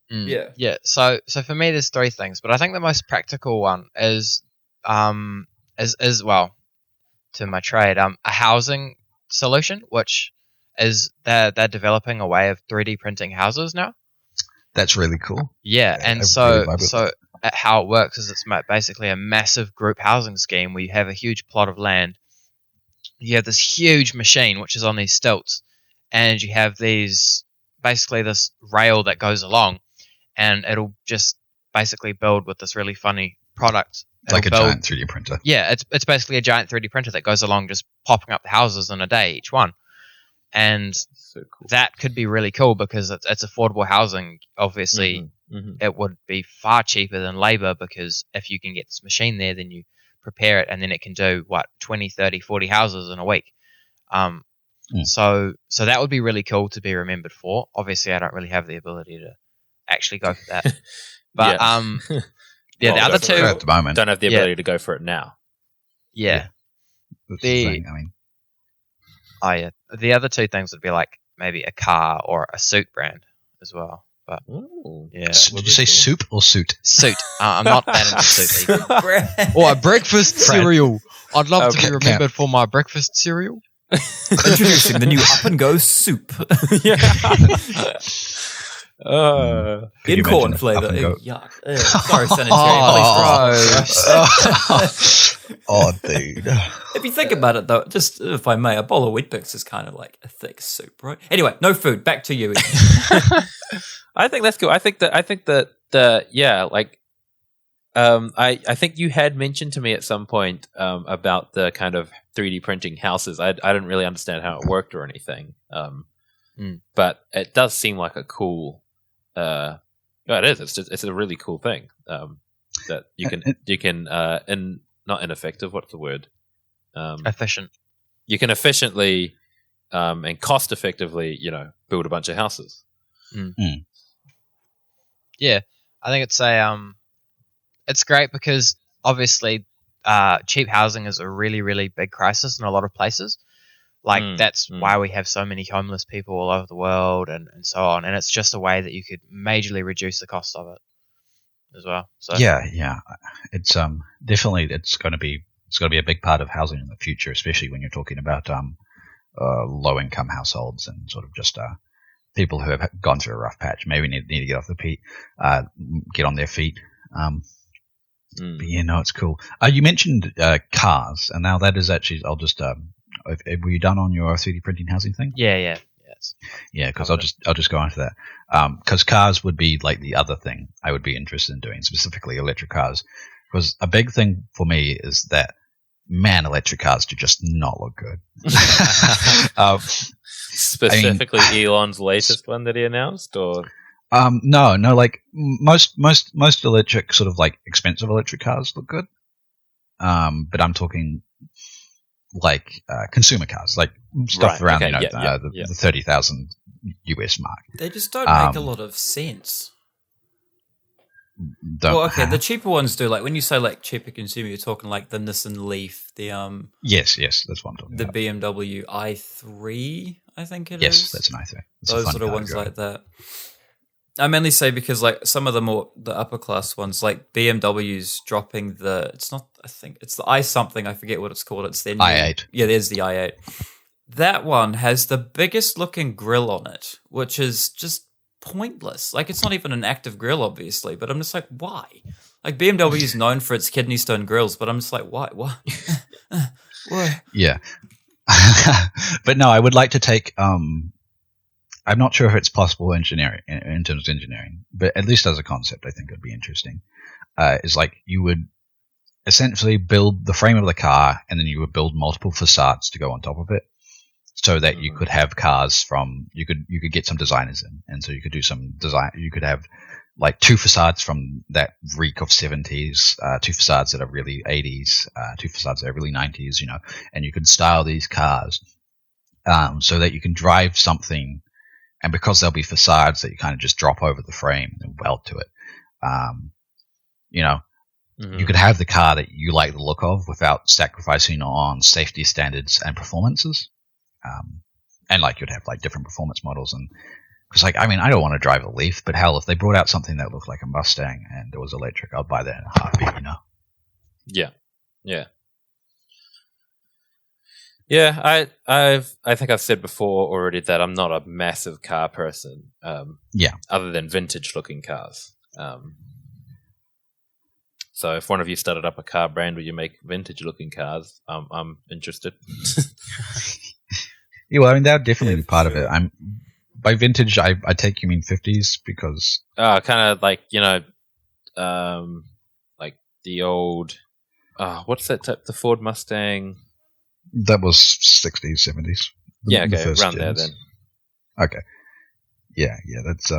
Yeah. So for me, there's three things, but I think the most practical one is well, to my trade, a housing solution, which is they're developing a way of 3D printing houses now. That's really cool. Yeah, and so how it works is it's basically a massive group housing scheme where you have a huge plot of land. you have this huge machine which is on these stilts, and you have these basically this rail that goes along, and it'll just basically build with this really funny product. Like a giant 3D printer. Yeah, it's basically a giant 3D printer that goes along just popping up the houses in a day, each one. And So cool. that could be really cool because it's affordable housing. Obviously, it would be far cheaper than labor, because if you can get this machine there, then you prepare it, and then it can do, 20, 30, 40 houses in a week. So that would be really cool to be remembered for. Obviously, I don't really have the ability to actually go for that. But the other two at the moment don't have the ability to go for it now. Yeah. That's the thing. I mean, the other two things would be like maybe a car or a suit brand as well. But Ooh. yeah, did you say soup or suit? Suit. I'm not that into suit either. Or a breakfast cereal. I'd love to be remembered for my breakfast cereal. Introducing the new Up and Go soup. In corn flavour. Yuck. Sorry, sanitary. Oh, dude. If you think about it, though, just if I may, a bowl of Weet-Bix is kind of like a thick soup, right? Anyway, no food. Back to you, Ian. I think that's cool. I think that I think you had mentioned to me at some point about the kind of 3D printing houses. I didn't really understand how it worked or anything, but it does seem like a cool. It is. It's a really cool thing that you can not ineffective. What's the word? Efficient. You can efficiently and cost effectively, build a bunch of houses. Yeah, I think it's great because obviously cheap housing is a really, really big crisis in a lot of places. Like that's why we have so many homeless people all over the world and so on. And it's just a way that you could majorly reduce the cost of it as well. So yeah, it's definitely it's going to be a big part of housing in the future, especially when you're talking about low income households and sort of just people who have gone through a rough patch, maybe need to get get on their feet. But yeah, it's cool. You mentioned cars, and now that is actually, I'll just were you done on your 3D printing housing thing? Yeah. Yeah, because I'll just go on to that. Because cars would be like the other thing I would be interested in doing, specifically electric cars. Because a big thing for me is that, man, electric cars do just not look good. Specifically, Elon's latest one that he announced, or no, like most electric, sort of like expensive electric cars look good. But I'm talking like consumer cars, like stuff around the 30,000 US mark. They just don't make a lot of sense. The cheaper ones do. Like when you say like cheaper consumer, you're talking like the Nissan Leaf, the yes, that's what I'm talking about. The BMW i3, I think it is. Yes, that's an i3. Those sort of ones like that. I mainly say because like some of the upper class ones, like BMW's dropping it's the i something, I forget what it's called. It's the i8. Yeah, there's the i8. That one has the biggest looking grille on it, which is just pointless. Like it's not even an active grill, obviously, but I'm just like, why? Like BMW is known for its kidney stone grills, but I'm just like, why? Why? Yeah. But no, I would like to take I'm not sure if it's possible engineering in terms of engineering, but at least as a concept, I think it would be interesting. Is like you would essentially build the frame of the car, and then you would build multiple facades to go on top of it, so that you could have cars from you could get some designers in, and so you could do some design. You could have like two facades from that reek of 70s, two facades that are really 80s, two facades that are really 90s, and you could style these cars so that you can drive something. And because there'll be facades that you kind of just drop over the frame and weld to it, you could have the car that you like the look of without sacrificing on safety standards and performances. And like you'd have like different performance models. And because I don't want to drive a Leaf, but hell, if they brought out something that looked like a Mustang and it was electric, I'd buy that in a heartbeat. Yeah. Yeah, I think I've said before already that I'm not a massive car person. Other than vintage looking cars. So if one of you started up a car brand where you make vintage-looking cars, I'm interested. Yeah, well, I mean, that would definitely be part of it. By vintage, I take you mean 50s because... kind of like, like the old... what's that type? The Ford Mustang? That was 60s, 70s. Yeah, okay, around there then. Okay. Yeah, that's...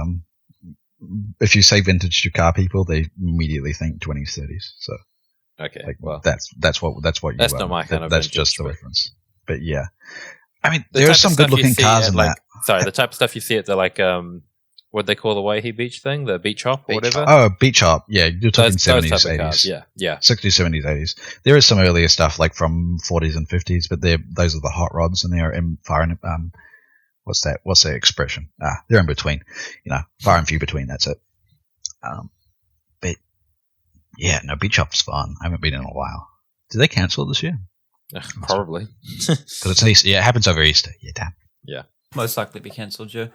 if you say vintage to car people, they immediately think 20s, 30s. So, okay, like, well, that's what you. That's not my kind of. That's vintage, just the reference. But yeah, I mean, the there are some good-looking cars in that. Sorry, the type of stuff you see at the what they call the Waihee Beach thing, the beach hop or whatever. Oh, beach hop. Yeah, you're talking those 70s, type of 80s. Cars. Yeah. 60s, 70s, 80s. There is some earlier stuff like from 40s and 50s, but those are the hot rods, and they are far in. What's that? What's the expression? They're in between. Far and few between. That's it. But yeah, no, beach hop's fun. I haven't been in a while. Did they cancel this year? Probably. Because it's Easter. Yeah, it happens over Easter. Yeah, damn. Yeah. Most likely be cancelled, Joe.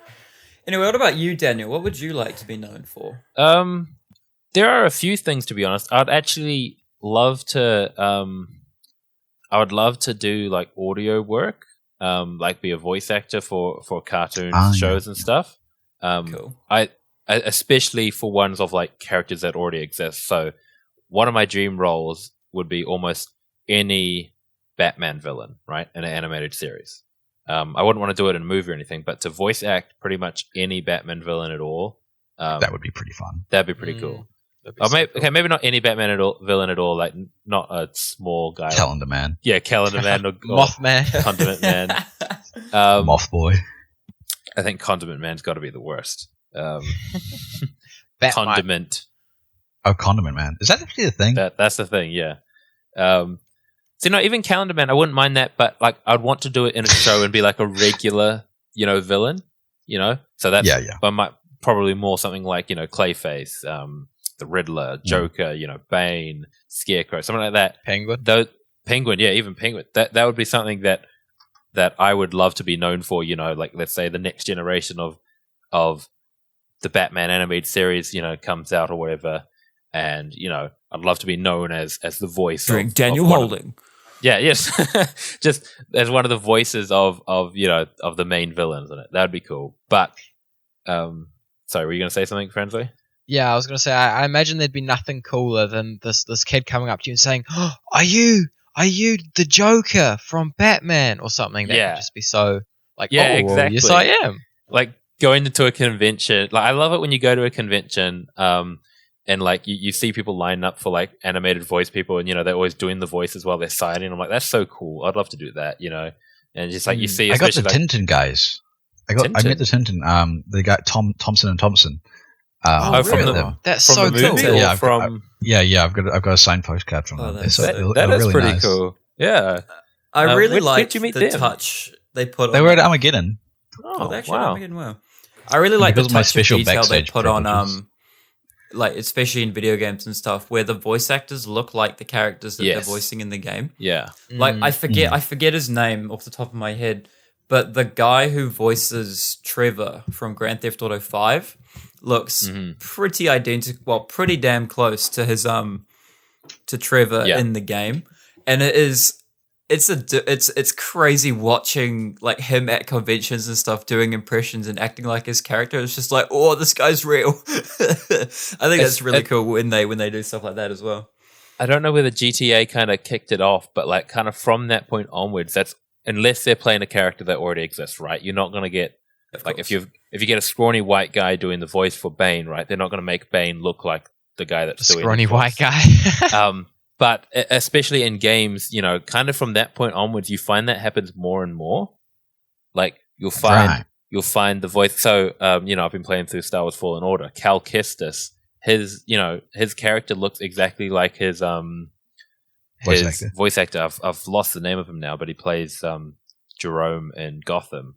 Anyway, what about you, Daniel? What would you like to be known for? There are a few things, to be honest. I'd actually love to. I would love to do like audio work, like be a voice actor for cartoons, shows, and stuff. Cool. I especially for ones of like characters that already exist. So one of my dream roles would be almost any Batman villain, right, in an animated series. I wouldn't want to do it in a movie or anything, but to voice act pretty much any Batman villain at all. That would be pretty fun. That'd be pretty cool. Cool. Okay, maybe not any Batman villain at all, like not a small guy. Calendar Man. Yeah, Calendar Man or Mothman. Condiment Man. Moth Boy. I think Condiment Man's got to be the worst. Bat Condiment. Oh, Condiment Man. Is that actually a thing? That's the thing, yeah. So even Calendar Man, I wouldn't mind that, but like I'd want to do it in a show and be like a regular, villain, So that's I might probably more something like, Clayface, the Riddler, Joker, Bane, Scarecrow, something like that. Penguin. Penguin, yeah, even Penguin. That would be something that I would love to be known for, like let's say the next generation of the Batman animated series, comes out or whatever, and I'd love to be known as the voice of Daniel Holding. Yes, just as one of the voices of the main villains in it. That'd be cool. But sorry, were you going to say something, Franzoi? Yeah, I was going to say I imagine there'd be nothing cooler than this kid coming up to you and saying, oh, "Are you the Joker from Batman?" or something. That would just be so like, yeah, oh, exactly. Well, yes, I am. Like going into a convention. Like I love it when you go to a convention. And like you see people line up for like animated voice people, and they're always doing the voices while they're signing. I'm like, that's so cool. I'd love to do that, And just like you see, I got the Tintin guys. I met the Tintin. They got Thompson and Thompson. Really? That's so cool. Yeah, I've got a signed postcard from them. That is really pretty nice. Cool. Yeah, I really like the touch they put. They were at Armageddon. Oh, actually, wow. Armageddon. Wow. I really like the touch of detail they put on. Like especially in video games and stuff, where the voice actors look like the characters that they're voicing in the game. Yeah, like I forget his name off the top of my head, but the guy who voices Trevor from Grand Theft Auto 5 looks pretty identical, well, pretty damn close to his to Trevor in the game, and it's crazy watching like him at conventions and stuff doing impressions and acting like his character. It's just like, oh, this guy's real. I think that's really cool when they do stuff like that as well. I don't know whether GTA kind of kicked it off, but like kind of from that point onwards, that's unless they're playing a character that already exists, right? You're not going to get like if you get a scrawny white guy doing the voice for Bane, right? They're not going to make Bane look like the guy that's doing scrawny white guy. But especially in games, kind of from that point onwards, you find that happens more and more. Like you'll find the voice. So I've been playing through Star Wars Fallen Order. Cal Kestis, his character looks exactly like his voice actor. I've lost the name of him now, but he plays Jerome in Gotham.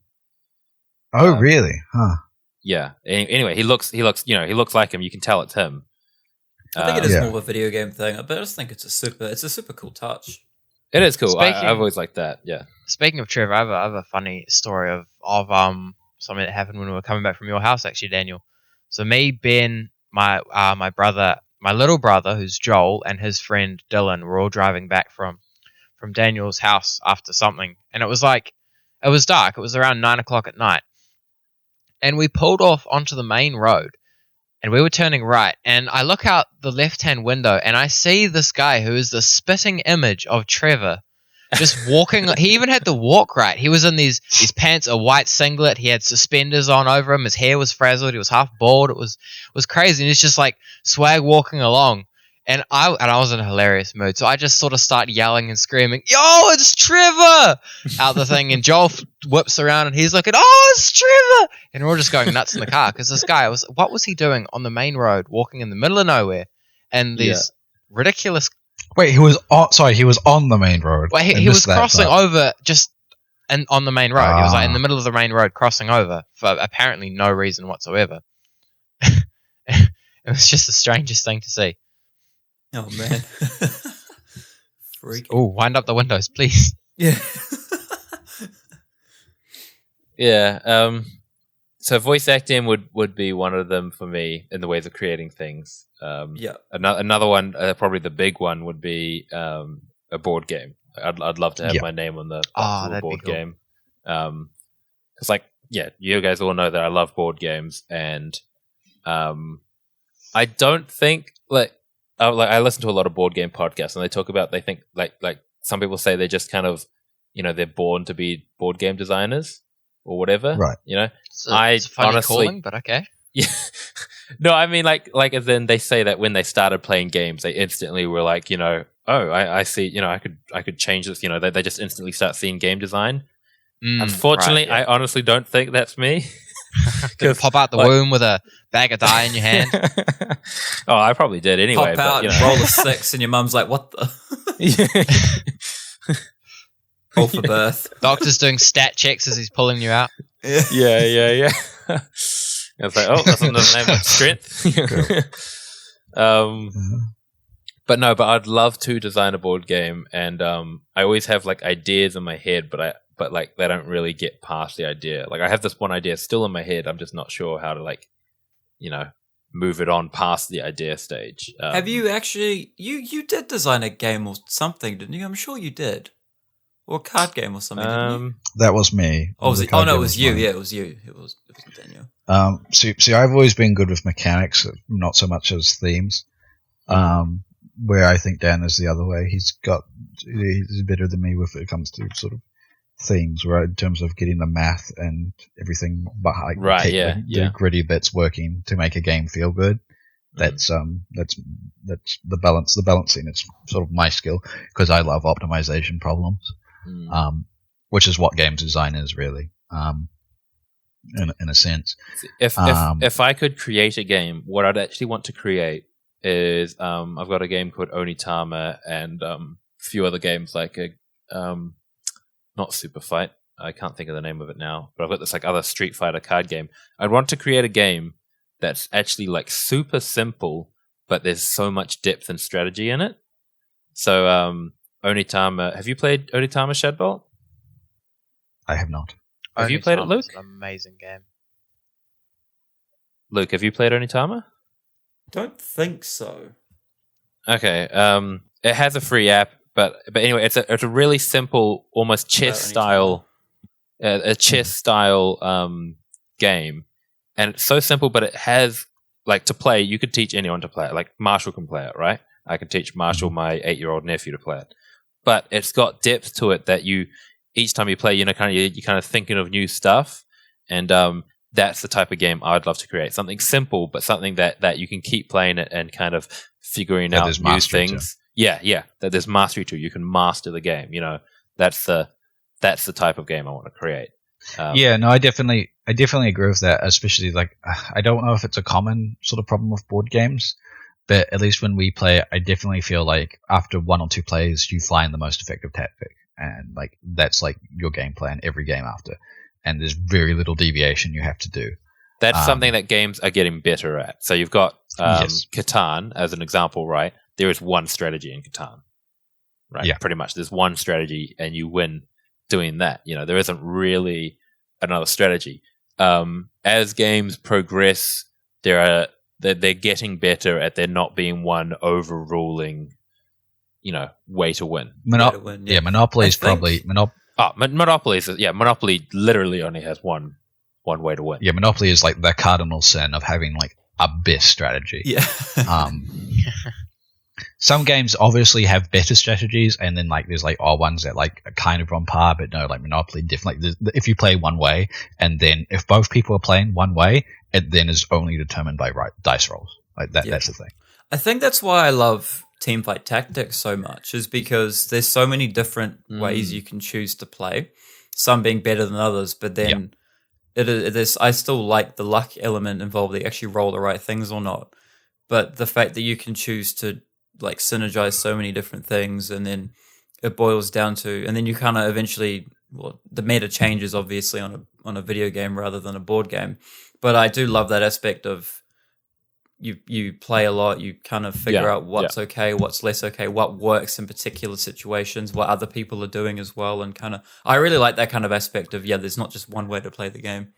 Oh, really? Huh. Yeah. Anyway, he looks like him. You can tell it's him. I think it is more of a video game thing, but I just think it's a super cool touch. It is cool. I've always liked that. Yeah. Speaking of Trevor, I have a funny story of something that happened when we were coming back from your house, actually, Daniel. So me, Ben, my brother, my little brother, who's Joel, and his friend Dylan were all driving back from Daniel's house after something, and it was dark. It was around 9 o'clock at night, and we pulled off onto the main road, and we were turning right, and I look out the left-hand window, and I see this guy who is the spitting image of Trevor, just walking. He even had the walk right. He was in these pants, a white singlet. He had suspenders on over him. His hair was frazzled. He was half bald. It was crazy. And he's just like swag walking along. And I was in a hilarious mood. So I just sort of start yelling and screaming, "Yo, it's Trevor!" out the thing. And Joel whips around and he's looking, "Oh, it's Trevor!" And we're all just going nuts in the car because this guy what was he doing on the main road, walking in the middle of nowhere, and these ridiculous. Wait, he was on the main road. Well, he was crossing over on the main road. He was like in the middle of the main road crossing over for apparently no reason whatsoever. It was just the strangest thing to see. Oh, man. Freak. Oh, wind up the windows, please. Yeah. Yeah. So voice acting would be one of them for me in the ways of creating things. Another one, probably the big one, would be a board game. I'd love to have my name on the box of a board game. Because, you guys all know that I love board games, and I don't think I listen to a lot of board game podcasts, and they talk about they think like some people say they're just kind of they're born to be board game designers or whatever. Right. It's a funny honestly calling, but okay. Yeah. No, I mean like as in they say that when they started playing games, they instantly were like, I see, I could change this, they just instantly start seeing game design. Unfortunately, I honestly don't think that's me. Pop out the womb with a bag of dye in your hand. Oh, I probably did anyway. Pop out and roll a 6 and your mum's like, "What the?" Roll for birth. Doctor's doing stat checks as he's pulling you out. Yeah. It's like, oh, that's another name of strength. But I'd love to design a board game, and I always have ideas in my head, but they don't really get past the idea. I have this one idea still in my head. I'm just not sure how to move it on past the idea stage. Have you actually? You did design a game or something, didn't you? I'm sure you did. Or a card game or something, didn't you? That was me. Oh, no, it was you. Yeah, it was you. It wasn't Daniel. See, I've always been good with mechanics, not so much as themes. Where I think Dan is the other way. He's better than me when it comes to sort of themes, right? In terms of getting the math and everything, but the gritty bits working to make a game feel good. That's the balance. The balancing is sort of my skill because I love optimization problems, which is what games design is really, in a sense. If I could create a game, what I'd actually want to create is I've got a game called Onitama and a few other games like not Super Fight. I can't think of the name of it now, but I've got this other Street Fighter card game. I'd want to create a game that's actually super simple, but there's so much depth and strategy in it. So Onitama, have you played Onitama Shadbolt? I have not. Have you played it, Luke? An amazing game. Luke, have you played Onitama? Don't think so. Okay. It has a free app, but anyway, it's a really simple, almost chess style game. And it's so simple, but it has to play. You could teach anyone to play it. Marshall can play it, right? I can teach Marshall, my 8-year-old nephew, to play it. But it's got depth to it that each time you play, you're kind of thinking of new stuff, and that's the type of game I'd love to create. Something simple, but something that you can keep playing it and kind of figuring out new things. Yeah. That there's mastery to. You can master the game. That's the type of game I want to create. I definitely agree with that. Especially I don't know if it's a common sort of problem with board games, but at least when we play, I definitely feel like after 1 or 2 plays, you find the most effective tactic, and that's your game plan every game after, and there's very little deviation you have to do. That's something that games are getting better at. So you've got Catan as an example, right? There is one strategy in Catan, right? Yeah. Pretty much, there's one strategy, and you win doing that. There isn't really another strategy. As games progress, there they're getting better at there not being one overruling, way to win. Monopoly is probably Monopoly literally only has one way to win. Yeah, Monopoly is like the cardinal sin of having like a best strategy. Yeah. Some games obviously have better strategies, and then like there's like ones that like are kind of on par, but no, like Monopoly different. Like if you play one way, and then if both people are playing one way, it then is only determined by dice rolls. Like that. Yeah. That's the thing. I think that's why I love Teamfight Tactics so much, is because there's so many different ways you can choose to play. Some being better than others, but then I still like the luck element involved. That you actually roll the right things or not. But the fact that you can choose to like synergize so many different things, and then it boils down to, and then you kind of eventually, the meta changes obviously on a video game rather than a board game. But I do love that aspect of you play a lot, you kind of figure out what's okay, what's less okay, what works in particular situations, what other people are doing as well, and kind of I really like that kind of aspect of there's not just one way to play the game.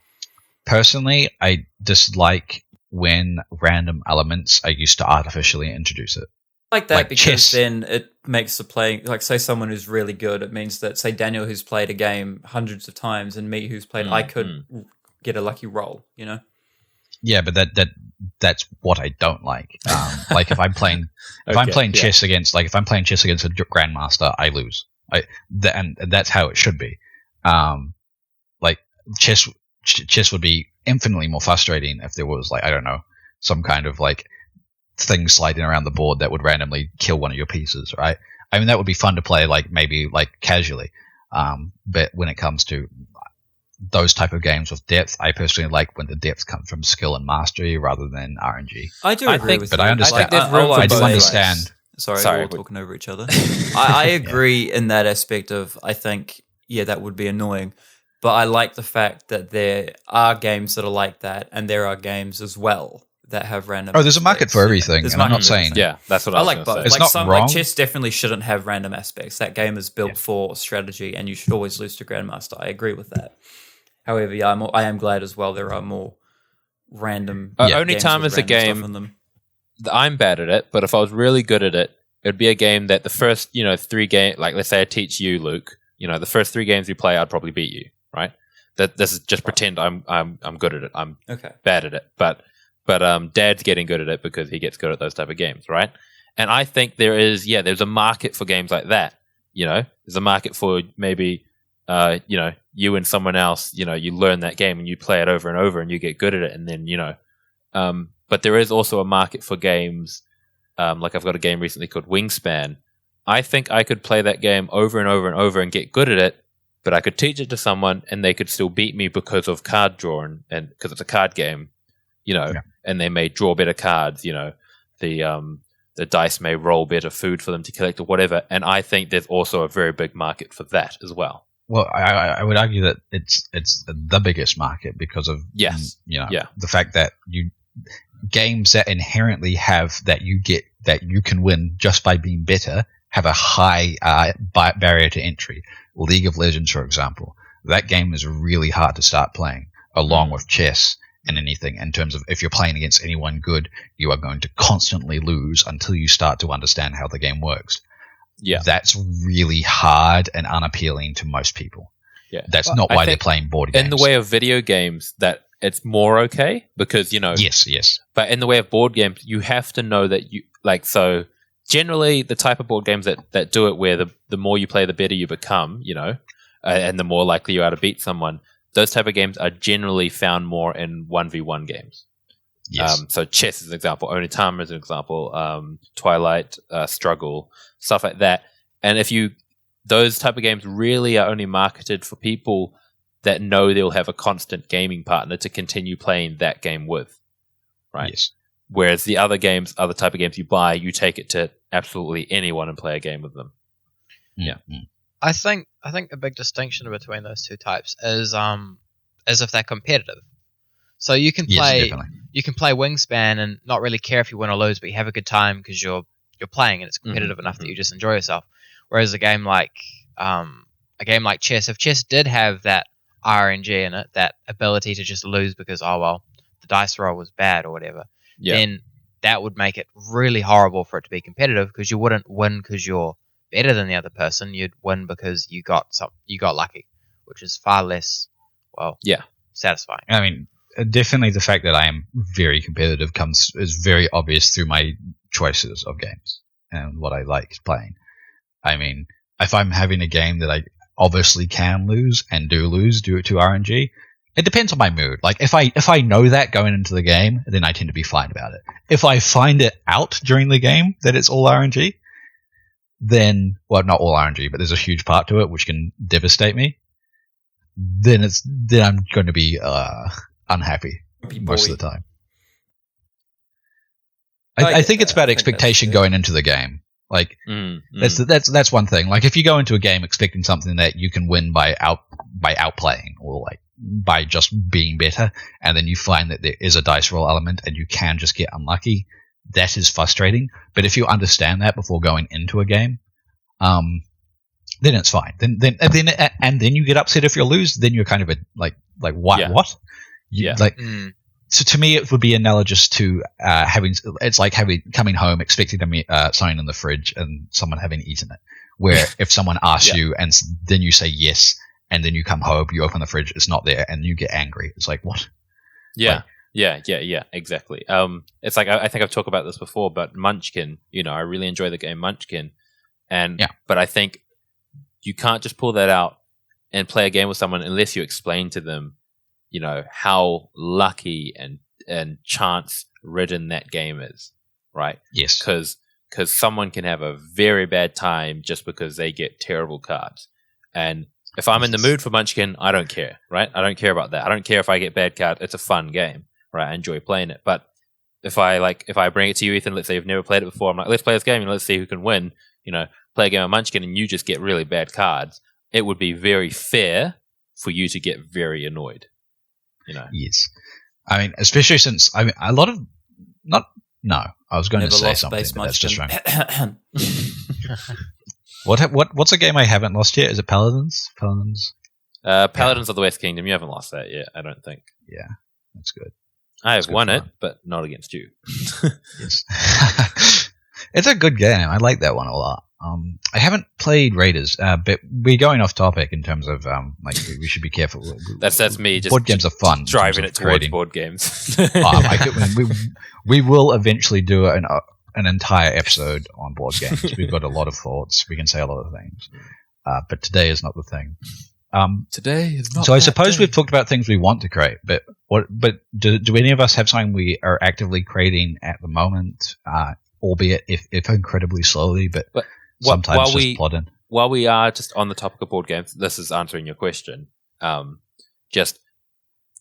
Personally, I dislike when random elements are used to artificially introduce it. Like that, because chess. Then it makes the playing, like say someone who's really good, it means that say Daniel who's played a game hundreds of times and me who's played, I could get a lucky roll, Yeah, but that's what I don't like. Like if I'm playing chess against a grandmaster, I lose. And that's how it should be. Like chess would be infinitely more frustrating if there was like, I don't know, some kind of like thing sliding around the board that would randomly kill one of your pieces, right? I mean, that would be fun to play, like maybe like casually. But when it comes to those type of games with depth, I personally like when the depth comes from skill and mastery rather than RNG. I do agree with you. But I understand. I do understand. Sorry, we're all talking over each other. I agree in that aspect of, I think, that would be annoying. But I like the fact that there are games that are like that, and there are games as well that have random. Oh, there's a market for everything, and I'm not saying. Yeah, that's what I like both. It's not wrong. Like chess definitely shouldn't have random aspects. That game is built for strategy, and you should always lose to Grandmaster. I agree with that. However, I am glad as well there are more random. Only time is a game. I'm bad at it, but if I was really good at it, it'd be a game that the first 3 games, like let's say I teach you, Luke. The first 3 games we play, I'd probably beat you, right? That this is just pretend I'm good at it. I'm bad at it, but Dad's getting good at it because he gets good at those type of games, right? And I think there's a market for games like that. There's a market for maybe you and someone else. You learn that game and you play it over and over and you get good at it, and then but there is also a market for games. Like I've got a game recently called Wingspan. I think I could play that game over and over and over and get good at it. But I could teach it to someone and they could still beat me because of card drawing and because it's a card game, and they may draw better cards, the dice may roll better food for them to collect or whatever. And I think there's also a very big market for that as well. Well, I would argue that it's the biggest market because of the fact that games that inherently have that you can win just by being better have a high barrier to entry. League of Legends, for example, that game is really hard to start playing, along with chess and anything. In terms of if you're playing against anyone good, you are going to constantly lose until you start to understand how the game works. Yeah, that's really hard and unappealing to most people. Yeah, that's not why they're playing board games. In the way of video games, that it's more okay because Yes. But in the way of board games, you have to know that you like so. Generally, the type of board games that do it where the more you play, the better you become, and the more likely you are to beat someone, those type of games are generally found more in 1v1 games. Yes. So chess is an example, Onitama is an example, Twilight, Struggle, stuff like that. And those type of games really are only marketed for people that know they'll have a constant gaming partner to continue playing that game with, right? Yes. Whereas the other type of games you buy, you take it to absolutely anyone and play a game with them. Yeah. I think a big distinction between those two types is if they're competitive. So you can play Wingspan and not really care if you win or lose, but you have a good time because you're playing and it's competitive enough that you just enjoy yourself. Whereas a game like chess, if chess did have that RNG in it, that ability to just lose because the dice roll was bad or whatever, then that would make it really horrible for it to be competitive, because you wouldn't win because you're better than the other person. You'd win because you got lucky, which is far less satisfying. I mean, definitely the fact that I am very competitive is very obvious through my choices of games and what I like playing. I mean, if I'm having a game that I obviously can lose and do lose due to RNG, it depends on my mood. Like, if I know that going into the game, then I tend to be fine about it. If I find it out during the game that it's all RNG, then, well, not all RNG, but there's a huge part to it which can devastate me, then I'm going to be unhappy most of the time. I think it's about expectation going into the game. Like, that's one thing. Like, if you go into a game expecting something that you can win by outplaying, or like by just being better, and then you find that there is a dice roll element and you can just get unlucky, that is frustrating. But if you understand that before going into a game, then it's fine. Then you get upset if you lose. Then you're kind of like what? Yeah. What? Yeah. Like. So to me, it would be analogous to coming home expecting something in the fridge and someone having eaten it. Where if someone asks you and then you say yes, and then you come home, you open the fridge, it's not there, and you get angry. It's like, what? Yeah, exactly. It's like, I think I've talked about this before, but Munchkin. I really enjoy the game Munchkin, but I think you can't just pull that out and play a game with someone unless you explain to them, how lucky and chance ridden that game is, right? Yes. Because someone can have a very bad time just because they get terrible cards. And if I'm in the mood for Munchkin, I don't care, right? I don't care about that. I don't care if I get bad cards. It's a fun game, right? I enjoy playing it. But if I bring it to you, Ethan, let's say you've never played it before, I'm like, let's play this game and let's see who can win. Play a game of Munchkin and you just get really bad cards. It would be very fair for you to get very annoyed. Yes. I mean, especially since a lot of I was going to say something, but that's just wrong. What's a game I haven't lost yet? Is it Paladins? Paladins of the West Kingdom. You haven't lost that yet, I don't think. Yeah, that's good. I have won it, but not against you. Yes. It's a good game. I like that one a lot. I haven't played Raiders, but we're going off topic in terms of we should be careful. That's me. Just board games are fun. Driving it towards board games. We will eventually do an entire episode on board games. We've got a lot of thoughts. We can say a lot of things, but today is not the thing. Today is not. So I suppose we've talked about things we want to create, but do any of us have something we are actively creating at the moment? Albeit if incredibly slowly, but sometimes just plodding. While we are just on the topic of board games, this is answering your question. Just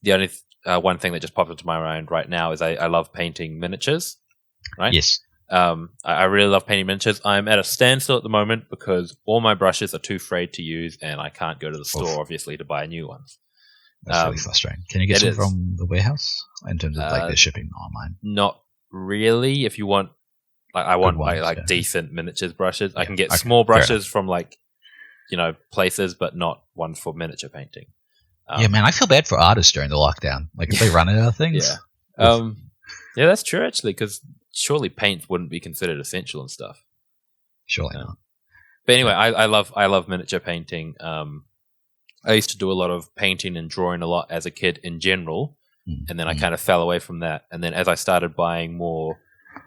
the only one thing that just popped into my mind right now is I love painting miniatures. Right? Yes. I really love painting miniatures. I'm at a standstill at the moment because all my brushes are too frayed to use, and I can't go to the store, obviously, to buy new ones. That's really frustrating. Can you get some from the warehouse in terms of their shipping online? Not really. If you want. I want decent miniatures brushes. I can get small brushes from places, but not one for miniature painting. Yeah, man, I feel bad for artists during the lockdown. Like if they run out of things. Yeah, yeah, that's true actually, because surely paint wouldn't be considered essential and stuff. Surely not. But anyway, I love miniature painting. I used to do a lot of painting and drawing a lot as a kid in general, and then I kind of fell away from that. And then as I started buying more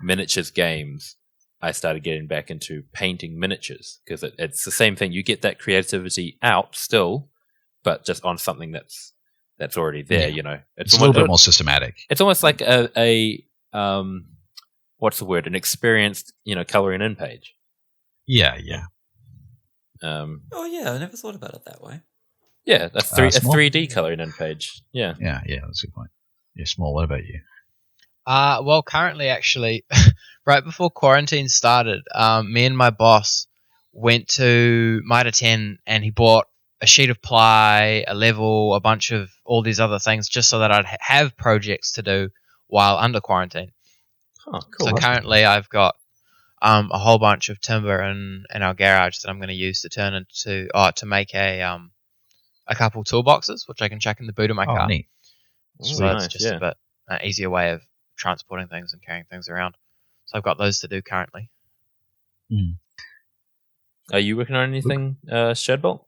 miniatures games, I started getting back into painting miniatures because it's the same thing. You get that creativity out still, but just on something that's already there. It's a little bit more systematic. It's almost like a what's the word? An experienced coloring in page. Yeah. Oh yeah, I never thought about it that way. Yeah, a 3D coloring in page. Yeah, that's a good point. Yeah, Small. What about you? Well, currently, actually, right before quarantine started, me and my boss went to Mitre 10 and he bought a sheet of ply, a level, a bunch of all these other things just so that I'd have projects to do while under quarantine. Oh, cool. So currently I've got a whole bunch of timber in our garage that I'm going to use to turn into to make a couple toolboxes, which I can chuck in the boot of my car. Neat. So it's just a bit an easier way of transporting things and carrying things around. So I've got those to do currently. Are you working on anything, Shadbolt?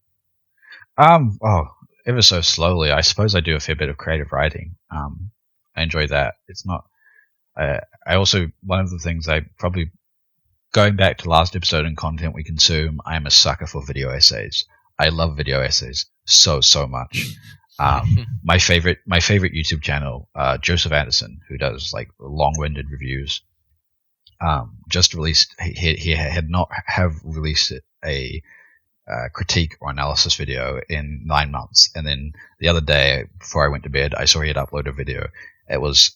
Ever so slowly. I suppose I do a fair bit of creative writing. I enjoy that. It's not. I also, one of the things I probably, going back to last episode and content we consume, I am a sucker for video essays. I love video essays so much. My favorite YouTube channel, Joseph Anderson, who does like long-winded reviews, just released. He had not have released a critique or analysis video in 9 months, and then the other day before I went to bed, I saw he had uploaded a video. It was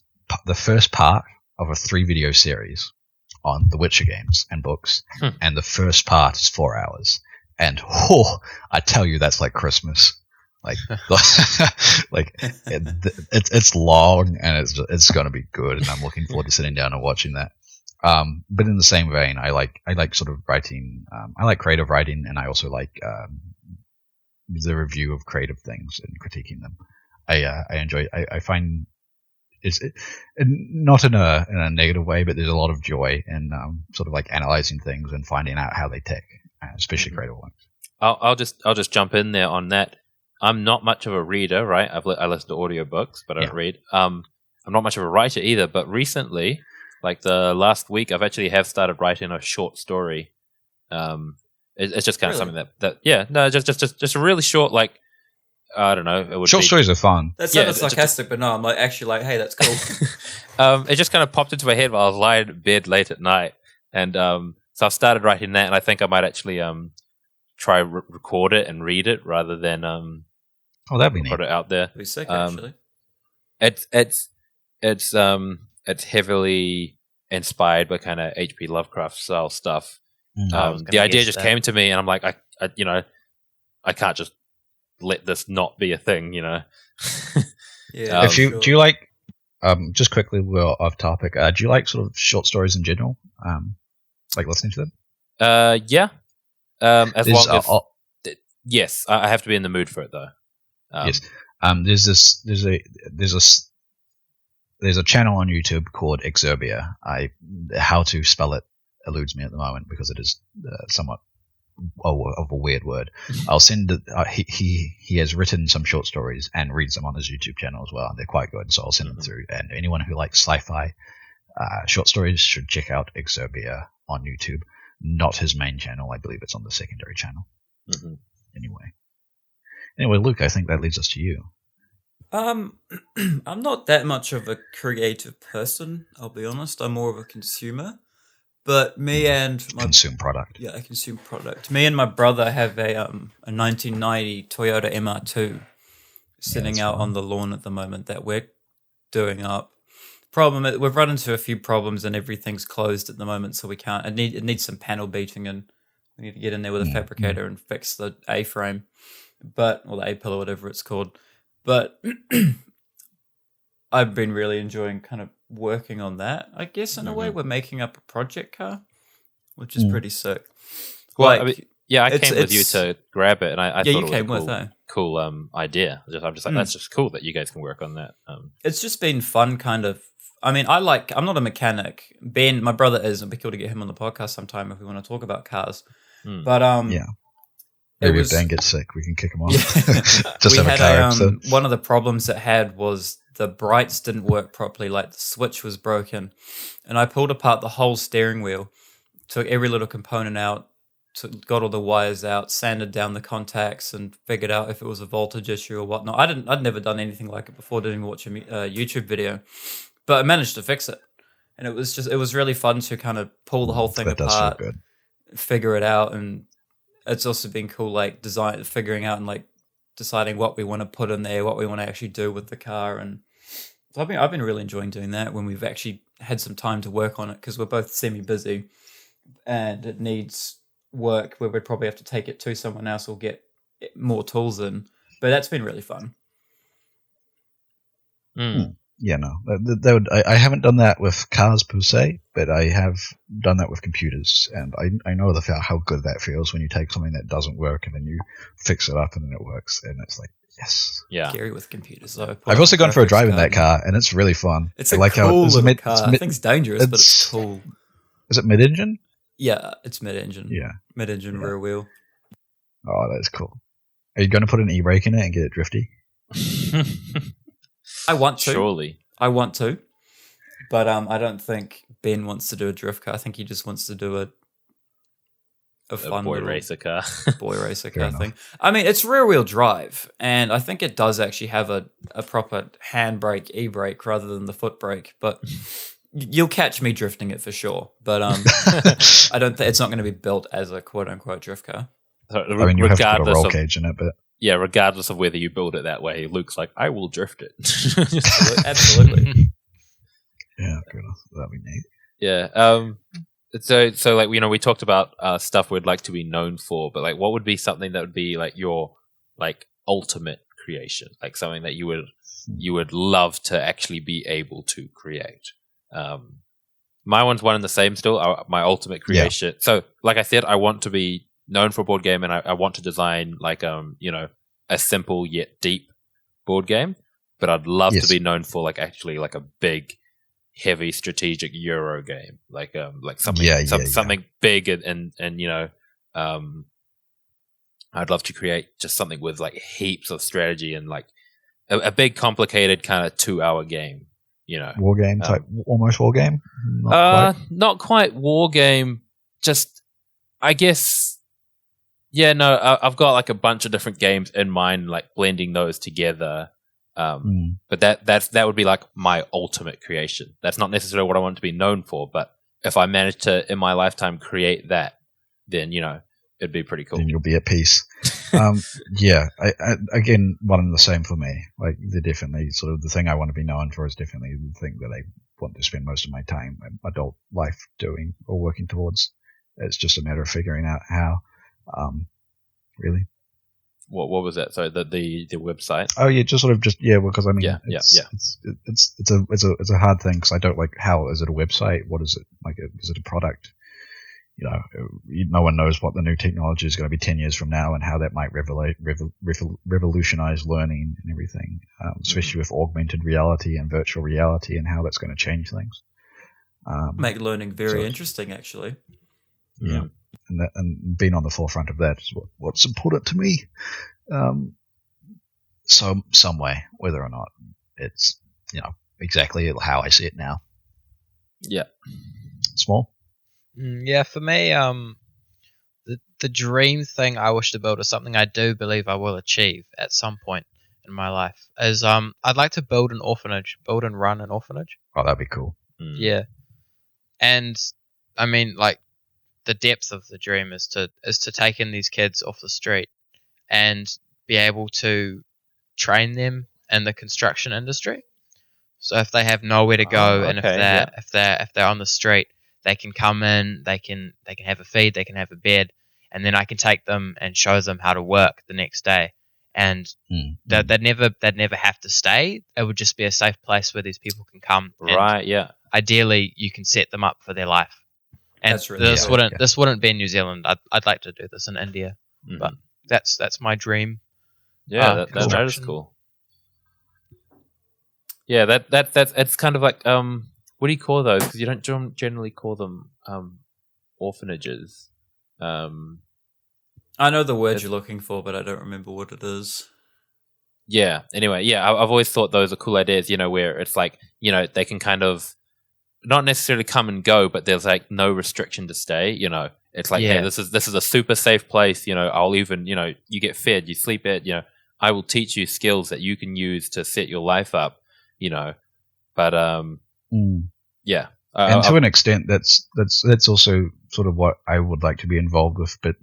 the first part of a 3-video series on the Witcher games and books, and the first part is 4 hours. And I tell you, that's like Christmas. Like, it's long and it's going to be good, and I'm looking forward to sitting down and watching that. But in the same vein, I like sort of writing. I like creative writing, and I also like the review of creative things and critiquing them. I enjoy. I find it's not in a negative way, but there's a lot of joy in sort of like analyzing things and finding out how they tick, especially creative ones. I'll just jump in there on that. I'm not much of a reader, right? I listen to audiobooks, but I don't read. I'm not much of a writer either, but recently, like the last week, I've actually started writing a short story. It's just kind of something just a really short, like, I don't know. It would short stories are fun. That sounded sarcastic, but no, I'm like actually like, hey, that's cool. It just kind of popped into my head while I was lying in bed late at night, and so I've started writing that, and I think I might actually try record it and read it rather than that'd be neat. Put it out there. That'd be sick, actually. It's heavily inspired by kind of H.P. Lovecraft style stuff. The idea just came to me, and I'm like, I can't just let this not be a thing, you know. Yeah. Do you like? Just quickly, we're off topic. Do you like sort of short stories in general? Like listening to them? Yeah. As long as yes, I have to be in the mood for it though. Yes. There's a channel on YouTube called Exerbia. How to spell it eludes me at the moment because it is somewhat of a weird word. I'll send it. He has written some short stories and reads them on his YouTube channel as well, and they're quite good. So I'll send them through. And anyone who likes sci-fi short stories should check out Exerbia on YouTube. Not his main channel. I believe it's on the secondary channel. Anyway, Luke, I think that leads us to you. I'm not that much of a creative person, I'll be honest. I'm more of a consumer. But me and consume product. Yeah, I consume product. Me and my brother have a 1990 Toyota MR2 sitting out on the lawn at the moment that we're doing up. Problem is, we've run into a few problems and everything's closed at the moment, so we can't. It needs some panel beating, and we need to get in there with a fabricator and fix the A-frame, or the A-pillar, whatever it's called. But I've been really enjoying kind of working on that. I guess in a way we're making up a project car, which is pretty sick. Well, I mean, I came with you to grab it, and I thought you it was came a cool idea. I'm just like, that's just cool that you guys can work on that. It's just been fun, kind of. I mean, I'm not a mechanic. Ben, my brother is. It'd be cool to get him on the podcast sometime if we want to talk about cars. But maybe if Dan gets sick, we can kick him off. Just have a car episode. One of the problems it had was the brights didn't work properly. Like the switch was broken, and I pulled apart the whole steering wheel, took every little component out, got all the wires out, sanded down the contacts, and figured out if it was a voltage issue or whatnot. I'd never done anything like it before. Didn't even watch a YouTube video. But I managed to fix it, and it was really fun to kind of pull the whole thing apart, figure it out, and it's also been cool, like figuring out and like deciding what we want to put in there, what we want to actually do with the car, and so I've been really enjoying doing that when we've actually had some time to work on it because we're both semi-busy, and it needs work where we'd probably have to take it to someone else or get more tools in, but that's been really fun. Yeah, no. I haven't done that with cars per se, but I have done that with computers, and I know how good that feels when you take something that doesn't work and then you fix it up and then it works, and it's like Yes. Yeah. Scary with computers, though. I've also gone for a drive in that car, and it's really fun. It's I a like cool it's little car. I think it's dangerous, but it's cool. Is it mid-engine? Yeah, it's mid-engine. Yeah. Mid-engine rear wheel. Oh, that's cool. Are you going to put an e-brake in it and get it drifty? I want to. Surely. I want to. But I don't think Ben wants to do a drift car. I think he just wants to do a fun boy little racer car. boy racer car thing. I mean, it's rear-wheel drive, and I think it does actually have a proper handbrake, e-brake, rather than the foot brake, but you'll catch me drifting it for sure. But I don't think it's not going to be built as a quote-unquote drift car. I mean, you have to put a roll cage in it, but... Yeah, regardless of whether you build it that way, Luke's like, I will drift it. Absolutely. Yeah, good. That'd be neat. Yeah. So like, we talked about stuff we'd like to be known for, but like, what would be something that would be like your like ultimate creation, like something that you would love to actually be able to create? My one's one and the same still. My ultimate creation. Yeah. So, like I said, I want to be known for a board game, and I want to design like a simple yet deep board game. But I'd love to be known for like actually like a big, heavy strategic Euro game, like something something big and I'd love to create just something with like heaps of strategy and like a big complicated kind of 2-hour game, war game type, almost war game. Not quite war game, just I guess. Yeah, no, I've got like a bunch of different games in mind, like blending those together. But that would be like my ultimate creation. That's not necessarily what I want to be known for, but if I manage to in my lifetime create that, then it'd be pretty cool. Then you'll be at peace. Yeah, I again, one and the same for me. Like, they're definitely sort of the thing I want to be known for is definitely the thing that I want to spend most of my time, adult life, doing or working towards. It's just a matter of figuring out how. Really. What was that? So the website. Oh yeah, because I mean, it's a hard thing because I don't like, how is it a website? What is it like? Is it a product? No one knows what the new technology is going to be 10 years from now and how that might revolutionize learning and everything, especially with augmented reality and virtual reality and how that's going to change things. Make learning very interesting, actually. Yeah. And being on the forefront of that is what's important to me. Some way, whether or not it's exactly how I see it now. Yeah. Small. Yeah, for me, the dream thing I wish to build is something I do believe I will achieve at some point in my life. Is I'd like to build and run an orphanage. Oh, that'd be cool. Yeah, and I mean, like, the depth of the dream is to take in these kids off the street and be able to train them in the construction industry. So if they have nowhere to go, and if they're on the street, they can come in, they can have a feed, they can have a bed, and then I can take them and show them how to work the next day. And they'd never have to stay. It would just be a safe place where these people can come. Right. Yeah. Ideally, you can set them up for their life. And that's really this wouldn't be in New Zealand. I'd like to do this in India, but that's my dream. Yeah, that is cool. Yeah, that's it's kind of like what do you call those? Because you don't generally call them orphanages. I know the word you're looking for, but I don't remember what it is. Yeah. Anyway, yeah, I've always thought those are cool ideas. Where it's like they can kind of not necessarily come and go, but there's like no restriction to stay. It's like, hey, this is a super safe place. I'll even you get fed, you sleep at. I will teach you skills that you can use to set your life up. But yeah, and to an extent, that's also sort of what I would like to be involved with. But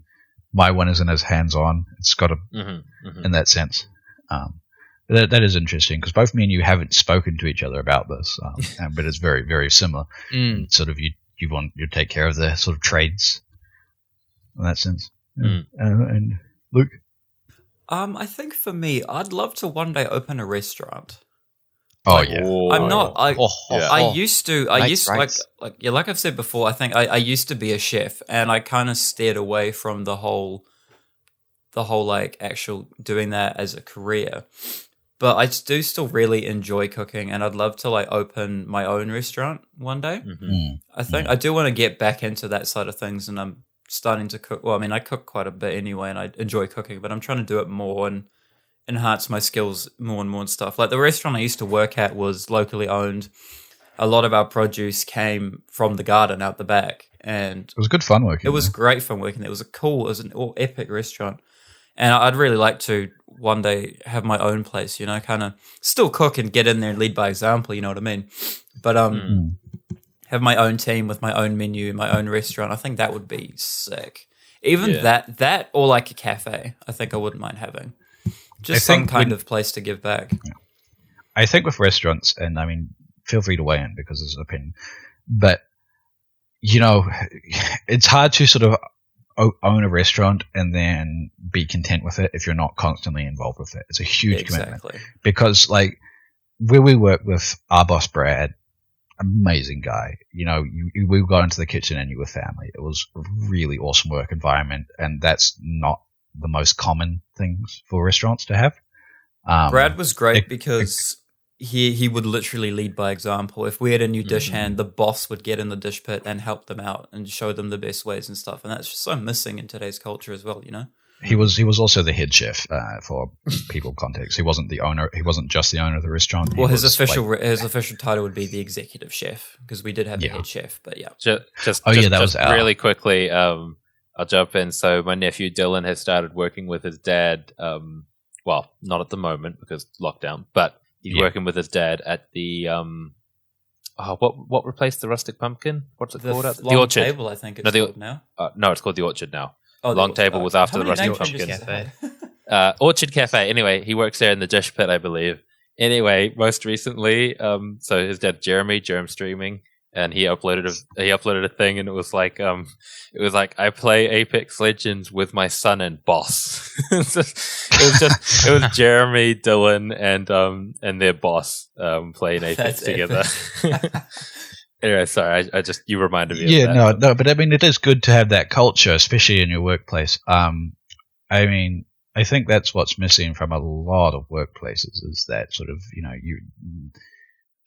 my one isn't as hands-on. It's got in that sense. That is interesting because both me and you haven't spoken to each other about this, but it's very, very similar. Sort of you take care of the sort of trades in that sense. And Luke, I think for me, I'd love to one day open a restaurant. Oh yeah, I'm not. I used to. Right. Like I've said before. I think I used to be a chef, and I kind of steered away from the whole the whole like actual doing that as a career. But I do still really enjoy cooking, and I'd love to like open my own restaurant one day. I think I do want to get back into that side of things, and I'm starting to cook. Well, I mean, I cook quite a bit anyway, and I enjoy cooking, but I'm trying to do it more and enhance my skills more and more and stuff. Like the restaurant I used to work at was locally owned. A lot of our produce came from the garden out the back, and it was good fun working. It was great fun working. It was an epic restaurant. And I'd really like to one day have my own place, you know, kind of still cook and get in there and lead by example, you know what I mean? But have my own team with my own menu, my own restaurant. I think that would be sick. Even that or like a cafe, I think I wouldn't mind having. Just some kind of place to give back. I think with restaurants, and I mean, feel free to weigh in because it's an opinion, but, you know, it's hard to sort of own a restaurant and then be content with it if you're not constantly involved with it. It's a huge commitment. Because, like, where we work with our boss, Brad, amazing guy. You know, we got into the kitchen and you were family. It was a really awesome work environment, and that's not the most common things for restaurants to have. Brad was great because he would literally lead by example. If we had a new dish hand, the boss would get in the dish pit and help them out and show them the best ways and stuff. And that's just so missing in today's culture as well, you know? He was also the head chef for people context. He wasn't the owner. He wasn't just the owner of the restaurant. Well, his official title would be the executive chef, because we did have the head chef. But yeah, just really quickly. I'll jump in. So my nephew Dylan has started working with his dad. Well, not at the moment because lockdown, but he's working with his dad at the what replaced the rustic pumpkin? What's it called? The Orchard. Table, I think it's called now. No, it's called the Orchard now. Oh, Long Table was after the rustic pumpkin. Cafe. Orchard Cafe. Anyway, he works there in the dish pit, I believe. Anyway, most recently, so his dad Jeremy streaming, and he uploaded a thing, and it was like I play Apex Legends with my son and boss. it was Jeremy, Dylan, and their boss playing Apex together. Anyway, sorry, you reminded me of that. No, but I mean, it is good to have that culture, especially in your workplace. I mean, I think that's what's missing from a lot of workplaces is that sort of, you know,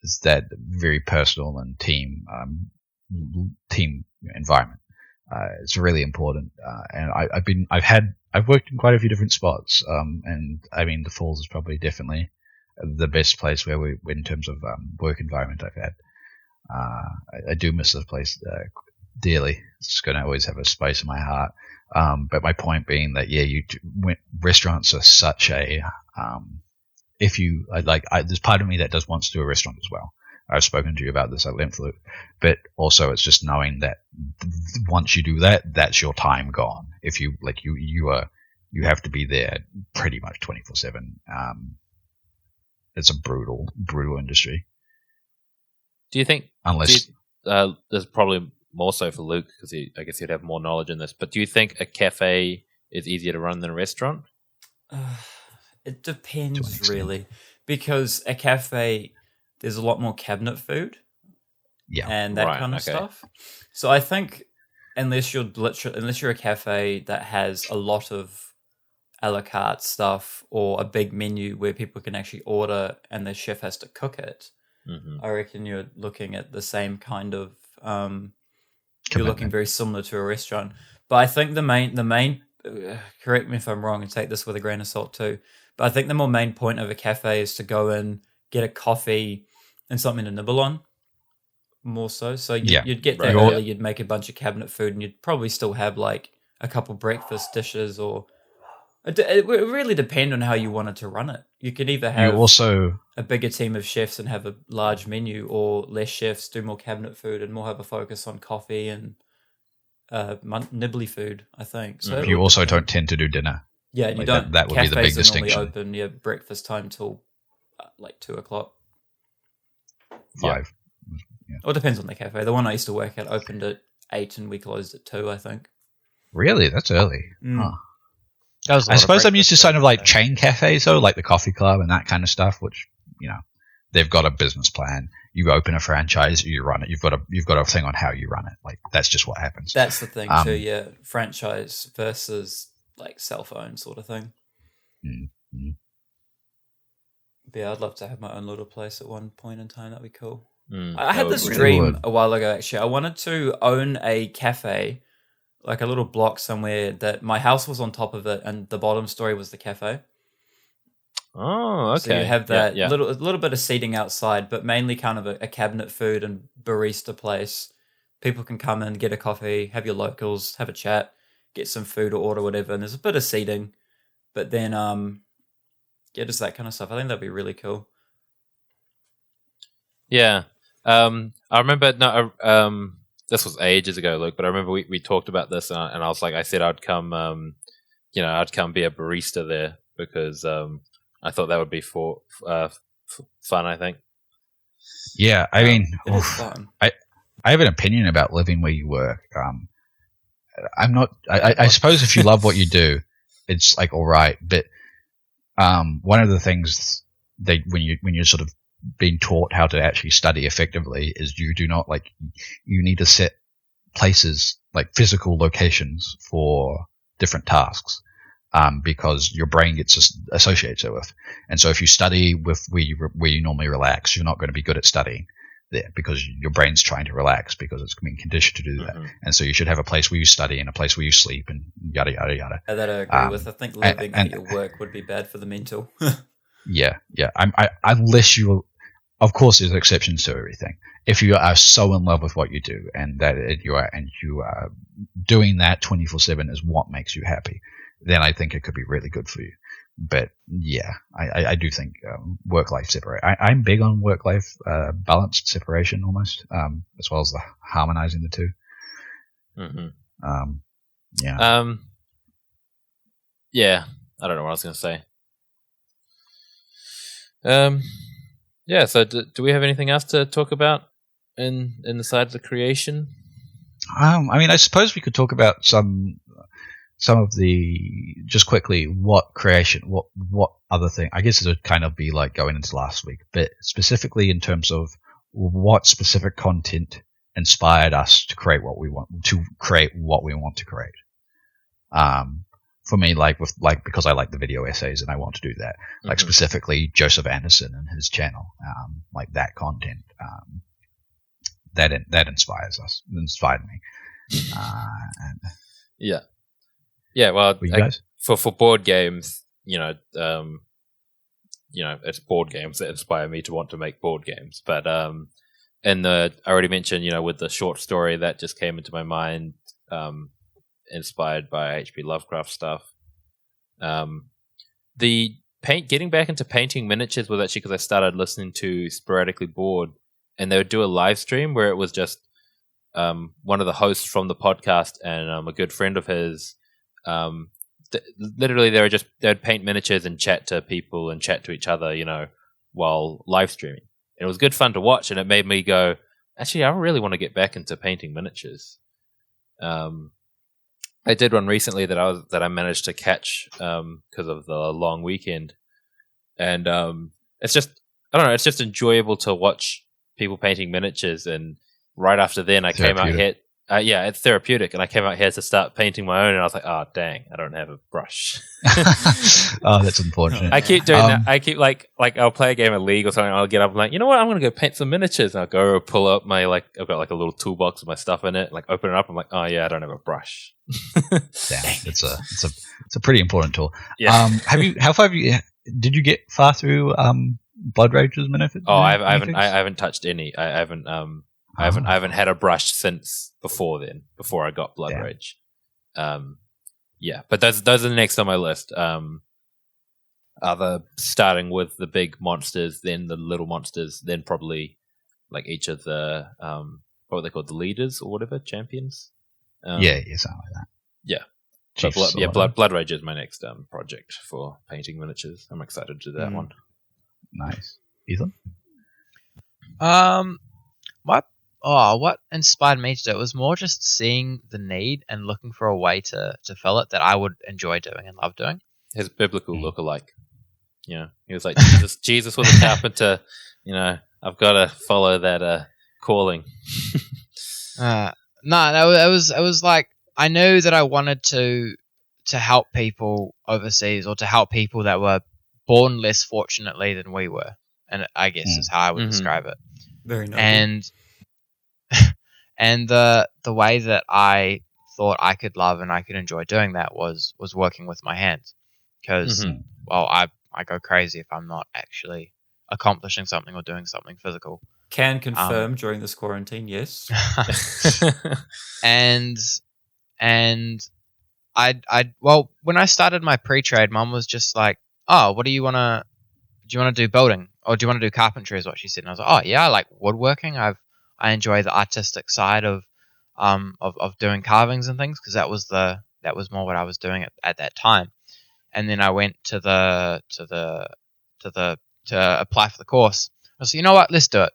is that very personal and team environment. It's really important. And I've worked in quite a few different spots. And I mean, the Falls is probably definitely the best place in terms of work environment I've had. I do miss this place dearly. It's going to always have a space in my heart. But my point being that, restaurants are such a, there's part of me that wants to do a restaurant as well. I've spoken to you about this at length, Luke. But also it's just knowing that once you do that, that's your time gone. If you, you have to be there pretty much 24/7. It's a brutal industry. Do you think, there's probably more so for Luke, because I guess he'd have more knowledge in this, but do you think a cafe is easier to run than a restaurant? It depends, really, because a cafe, there's a lot more cabinet food and that kind of stuff. So I think unless you're a cafe that has a lot of a la carte stuff or a big menu where people can actually order and the chef has to cook it, I reckon you're looking at the same kind of you're looking very similar to a restaurant. But I think the main correct me if I'm wrong and take this with a grain of salt too, but I think the more main point of a cafe is to go in, get a coffee and something to nibble on, more so. So you'd get there early, you'd make a bunch of cabinet food, and you'd probably still have like a couple breakfast dishes, or it would really depend on how you wanted to run it. You could either have a bigger team of chefs and have a large menu, or less chefs, do more cabinet food and more have a focus on coffee and nibbly food, I think. So you also don't tend to do dinner. Yeah, you don't. That would be the big distinction. Open, breakfast time till like 2:00. 5. Yeah. Well, it depends on the cafe. The one I used to work at opened at 8 and we closed at 2, I think. Really? That's early. Mm. Huh. I suppose I'm used to kind of like chain cafes, though, like the Coffee Club and that kind of stuff, which, you know, they've got a business plan. You open a franchise, you run it. You've got a thing on how you run it. Like, that's just what happens. That's the thing too. Yeah, franchise versus like cell phone sort of thing. Mm-hmm. But yeah, I'd love to have my own little place at one point in time. That'd be cool. Mm, I had this dream a while ago, actually. I wanted to own a cafe, like a little block somewhere that my house was on top of it, and the bottom story was the cafe. Oh, okay. So you have that little bit of seating outside, but mainly kind of a cabinet food and barista place. People can come in, get a coffee, have your locals, have a chat, get some food or order whatever, and there's a bit of seating. But then, yeah, just that kind of stuff. I think that'd be really cool. Yeah. I remember, this was ages ago, Luke, but I remember we talked about this, and I was like, I said I'd come, I'd come be a barista there because I thought that would be for fun, I think. Yeah, I mean, it is fun. I have an opinion about living where you work. I'm not. I suppose if you love what you do, it's like all right. But one of the things that when you're sort of being taught how to actually study effectively is you do not you need to set places, like physical locations for different tasks. Because your brain gets associated with, and so if you study with where you normally relax, you're not going to be good at studying there because your brain's trying to relax because it's being conditioned to do that. Mm-hmm. And so you should have a place where you study and a place where you sleep and yada yada yada. That I agree with. I think living at your work would be bad for the mental. Yeah. Unless you, of course, there's exceptions to everything. If you are so in love with what you do and you are doing that 24/7 is what makes you happy, then I think it could be really good for you. But yeah, I do think work-life separate. I'm big on work-life balanced separation almost, as well as the harmonizing the two. Mm-hmm. Yeah. Yeah, I don't know what I was going to say. Yeah, so do we have anything else to talk about in the side of the creation? I mean, I suppose we could talk about some of the, just quickly, what creation, what other thing, I guess it would kind of be like going into last week, but specifically in terms of what specific content inspired us to create what we want to create. For me, because I like the video essays and I want to do that, like specifically Joseph Anderson and his channel, like that content, that inspired me. Yeah, well, for board games, it's board games that inspire me to want to make board games. But I already mentioned, with the short story that just came into my mind, inspired by H.P. Lovecraft stuff. Getting back into painting miniatures was actually because I started listening to Sporadically Bored, and they would do a live stream where it was just one of the hosts from the podcast and a good friend of his. Literally they'd paint miniatures and chat to people and chat to each other, while live streaming. And it was good fun to watch, and it made me go, actually, I really want to get back into painting miniatures. I did one recently that I managed to catch because of the long weekend, and it's just, I don't know, it's just enjoyable to watch people painting miniatures. And right after then, I came out here. Yeah, it's therapeutic, and I came out here to start painting my own, and I was like, "Oh, dang, I don't have a brush." Oh, that's unfortunate. I keep doing that. I keep like I'll play a game of League or something. I'll get up and you know what? I'm gonna go paint some miniatures. And I'll go pull up my I've got a little toolbox with my stuff in it. Open it up. I'm like, oh yeah, I don't have a brush. Damn, it's a pretty important tool. Yeah. Did you get far through Blood Rage's miniatures? Oh, I haven't touched any. I haven't had a brush since before I got Blood Rage. Yeah, but those are the next on my list. Starting with the big monsters, then the little monsters, then probably each of the what are they called, the leaders or whatever, champions. Something like that. Yeah, Blood Rage is my next project for painting miniatures. I'm excited to do that one. Nice, Ethan. What inspired me to do it was more just seeing the need and looking for a way to fill it that I would enjoy doing and love doing. His biblical look-alike. He was like, Jesus was a carpenter. I've got to follow that calling. No, it was like I knew that I wanted to to help people overseas, or to help people that were born less fortunately than we were, and I guess is how I would describe it. Very noble. And the way that I thought I could love and I could enjoy doing that was working with my hands, because well, I go crazy if I'm not actually accomplishing something or doing something physical. Can confirm during this quarantine, yes. and I well, when I started my pre-trade, Mum was just like, "Oh, what do you want to do building, or do you want to do carpentry?" is what she said. And I was like, "Oh yeah, I like woodworking. I enjoy the artistic side of doing carvings and things, because that was more what I was doing at that time." And then I went to apply for the course. I said, "You know what? Let's do it."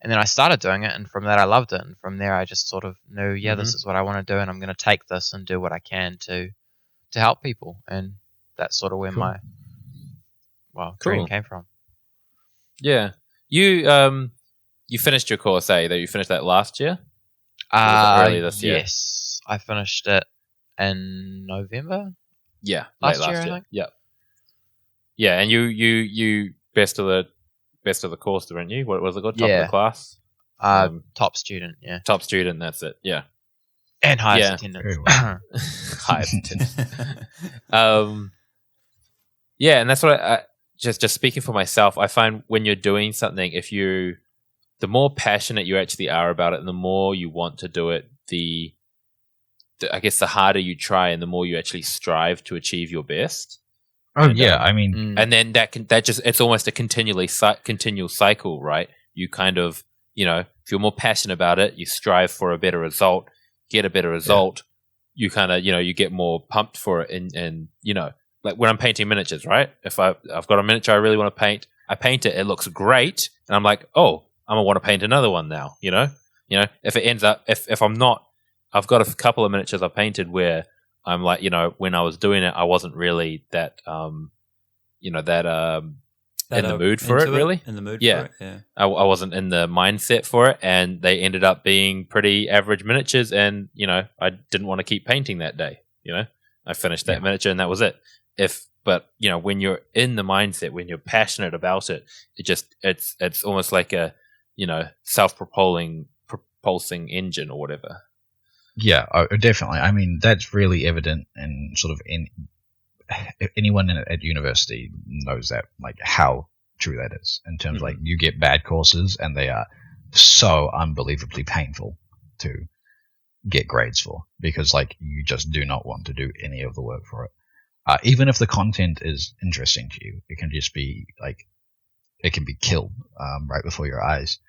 And then I started doing it, and from that I loved it. And from there I just sort of knew, this is what I want to do, and I'm going to take this and do what I can to help people. And that's sort of where my dream came from. Yeah. You finished your course, that you finished that last year? Or was it early this year? Yes, I finished it in November. Yeah, last late year, last I year. think. Yeah. Yeah, and you best of the course, weren't you? What was it called? Top of the class? Top student, yeah. Top student, that's it. Yeah. And highest attendance. Highest attendance. Yeah, and that's what I just speaking for myself, I find when you're doing something, the more passionate you actually are about it, and the more you want to do it, I guess the harder you try, and the more you actually strive to achieve your best. Oh, and, I mean, and then it's almost a continual cycle, right? You kind of, if you're more passionate about it, you strive for a better result, get a better result. You kind of, you get more pumped for it, and like when I'm painting miniatures, right? If I've got a miniature I really want to paint, I paint it, it looks great, and I'm like, oh, I'm gonna want to paint another one now. If it ends up, if I'm not, I've got a couple of miniatures I've painted where I'm like, when I was doing it, I wasn't really that, in the mood for it, really. In the mood for it, yeah. I wasn't in the mindset for it, and they ended up being pretty average miniatures, and, I didn't want to keep painting that day, I finished that miniature and that was it. But when you're in the mindset, when you're passionate about it, it's almost like a, self-propulsing engine or whatever. Yeah, definitely. I mean, that's really evident in sort of anyone at university knows that, like, how true that is in terms of, like, you get bad courses and they are so unbelievably painful to get grades for, because, like, you just do not want to do any of the work for it. Even if the content is interesting to you, it can just be like, it can be killed right before your eyes.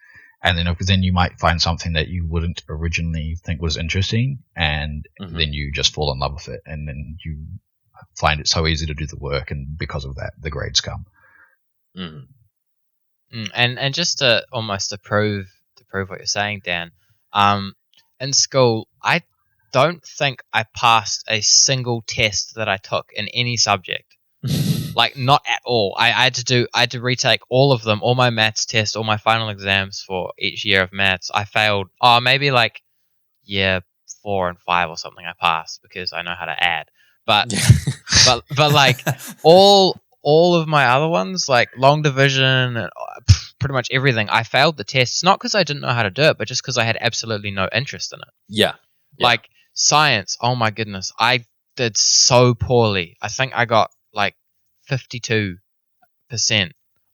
And then you might find something that you wouldn't originally think was interesting, and then you just fall in love with it, and then you find it so easy to do the work, and because of that, the grades come. And just to prove what you're saying, Dan, in school, I don't think I passed a single test that I took in any subject. Like, not at all. I had to retake all of them, all my maths tests, all my final exams for each year of maths. I failed. Maybe like year 4 and 5 or something I passed, because I know how to add. But but like all of my other ones, like long division and pretty much everything, I failed the tests, not because I didn't know how to do it, but just because I had absolutely no interest in it. Yeah. Like science, oh my goodness, I did so poorly. I think I got like 52%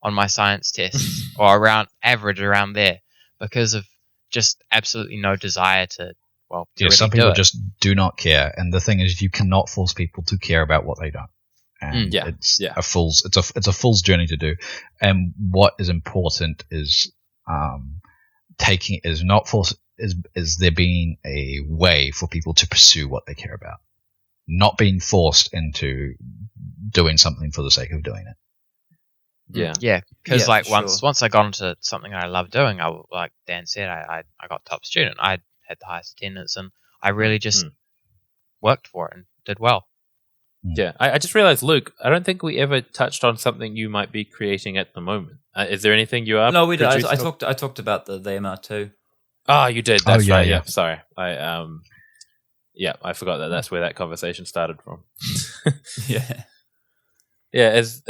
on my science tests, or average around there, because of just absolutely no desire to, really some people just do not care, and the thing is, you cannot force people to care about what they don't. And it's a fool's journey to do. And what is important is is there being a way for people to pursue what they care about, not being forced into doing something for the sake of doing it. Yeah, because once I got into something I love doing, like Dan said, I got top student. I had the highest attendance, and I really just worked for it and did well. Yeah, I just realized, Luke, I don't think we ever touched on something you might be creating at the moment. Is there anything you are? No, we did. I talked about the MR2. Oh, you did. That's right. Yeah. Sorry. Yeah, I forgot that. That's where that conversation started from. Yeah. Yeah. Is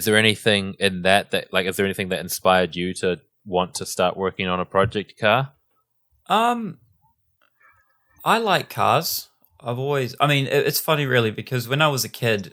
there anything in that like? Is there anything that inspired you to want to start working on a project car? I like cars. I've always, I mean, it's funny really because when I was a kid,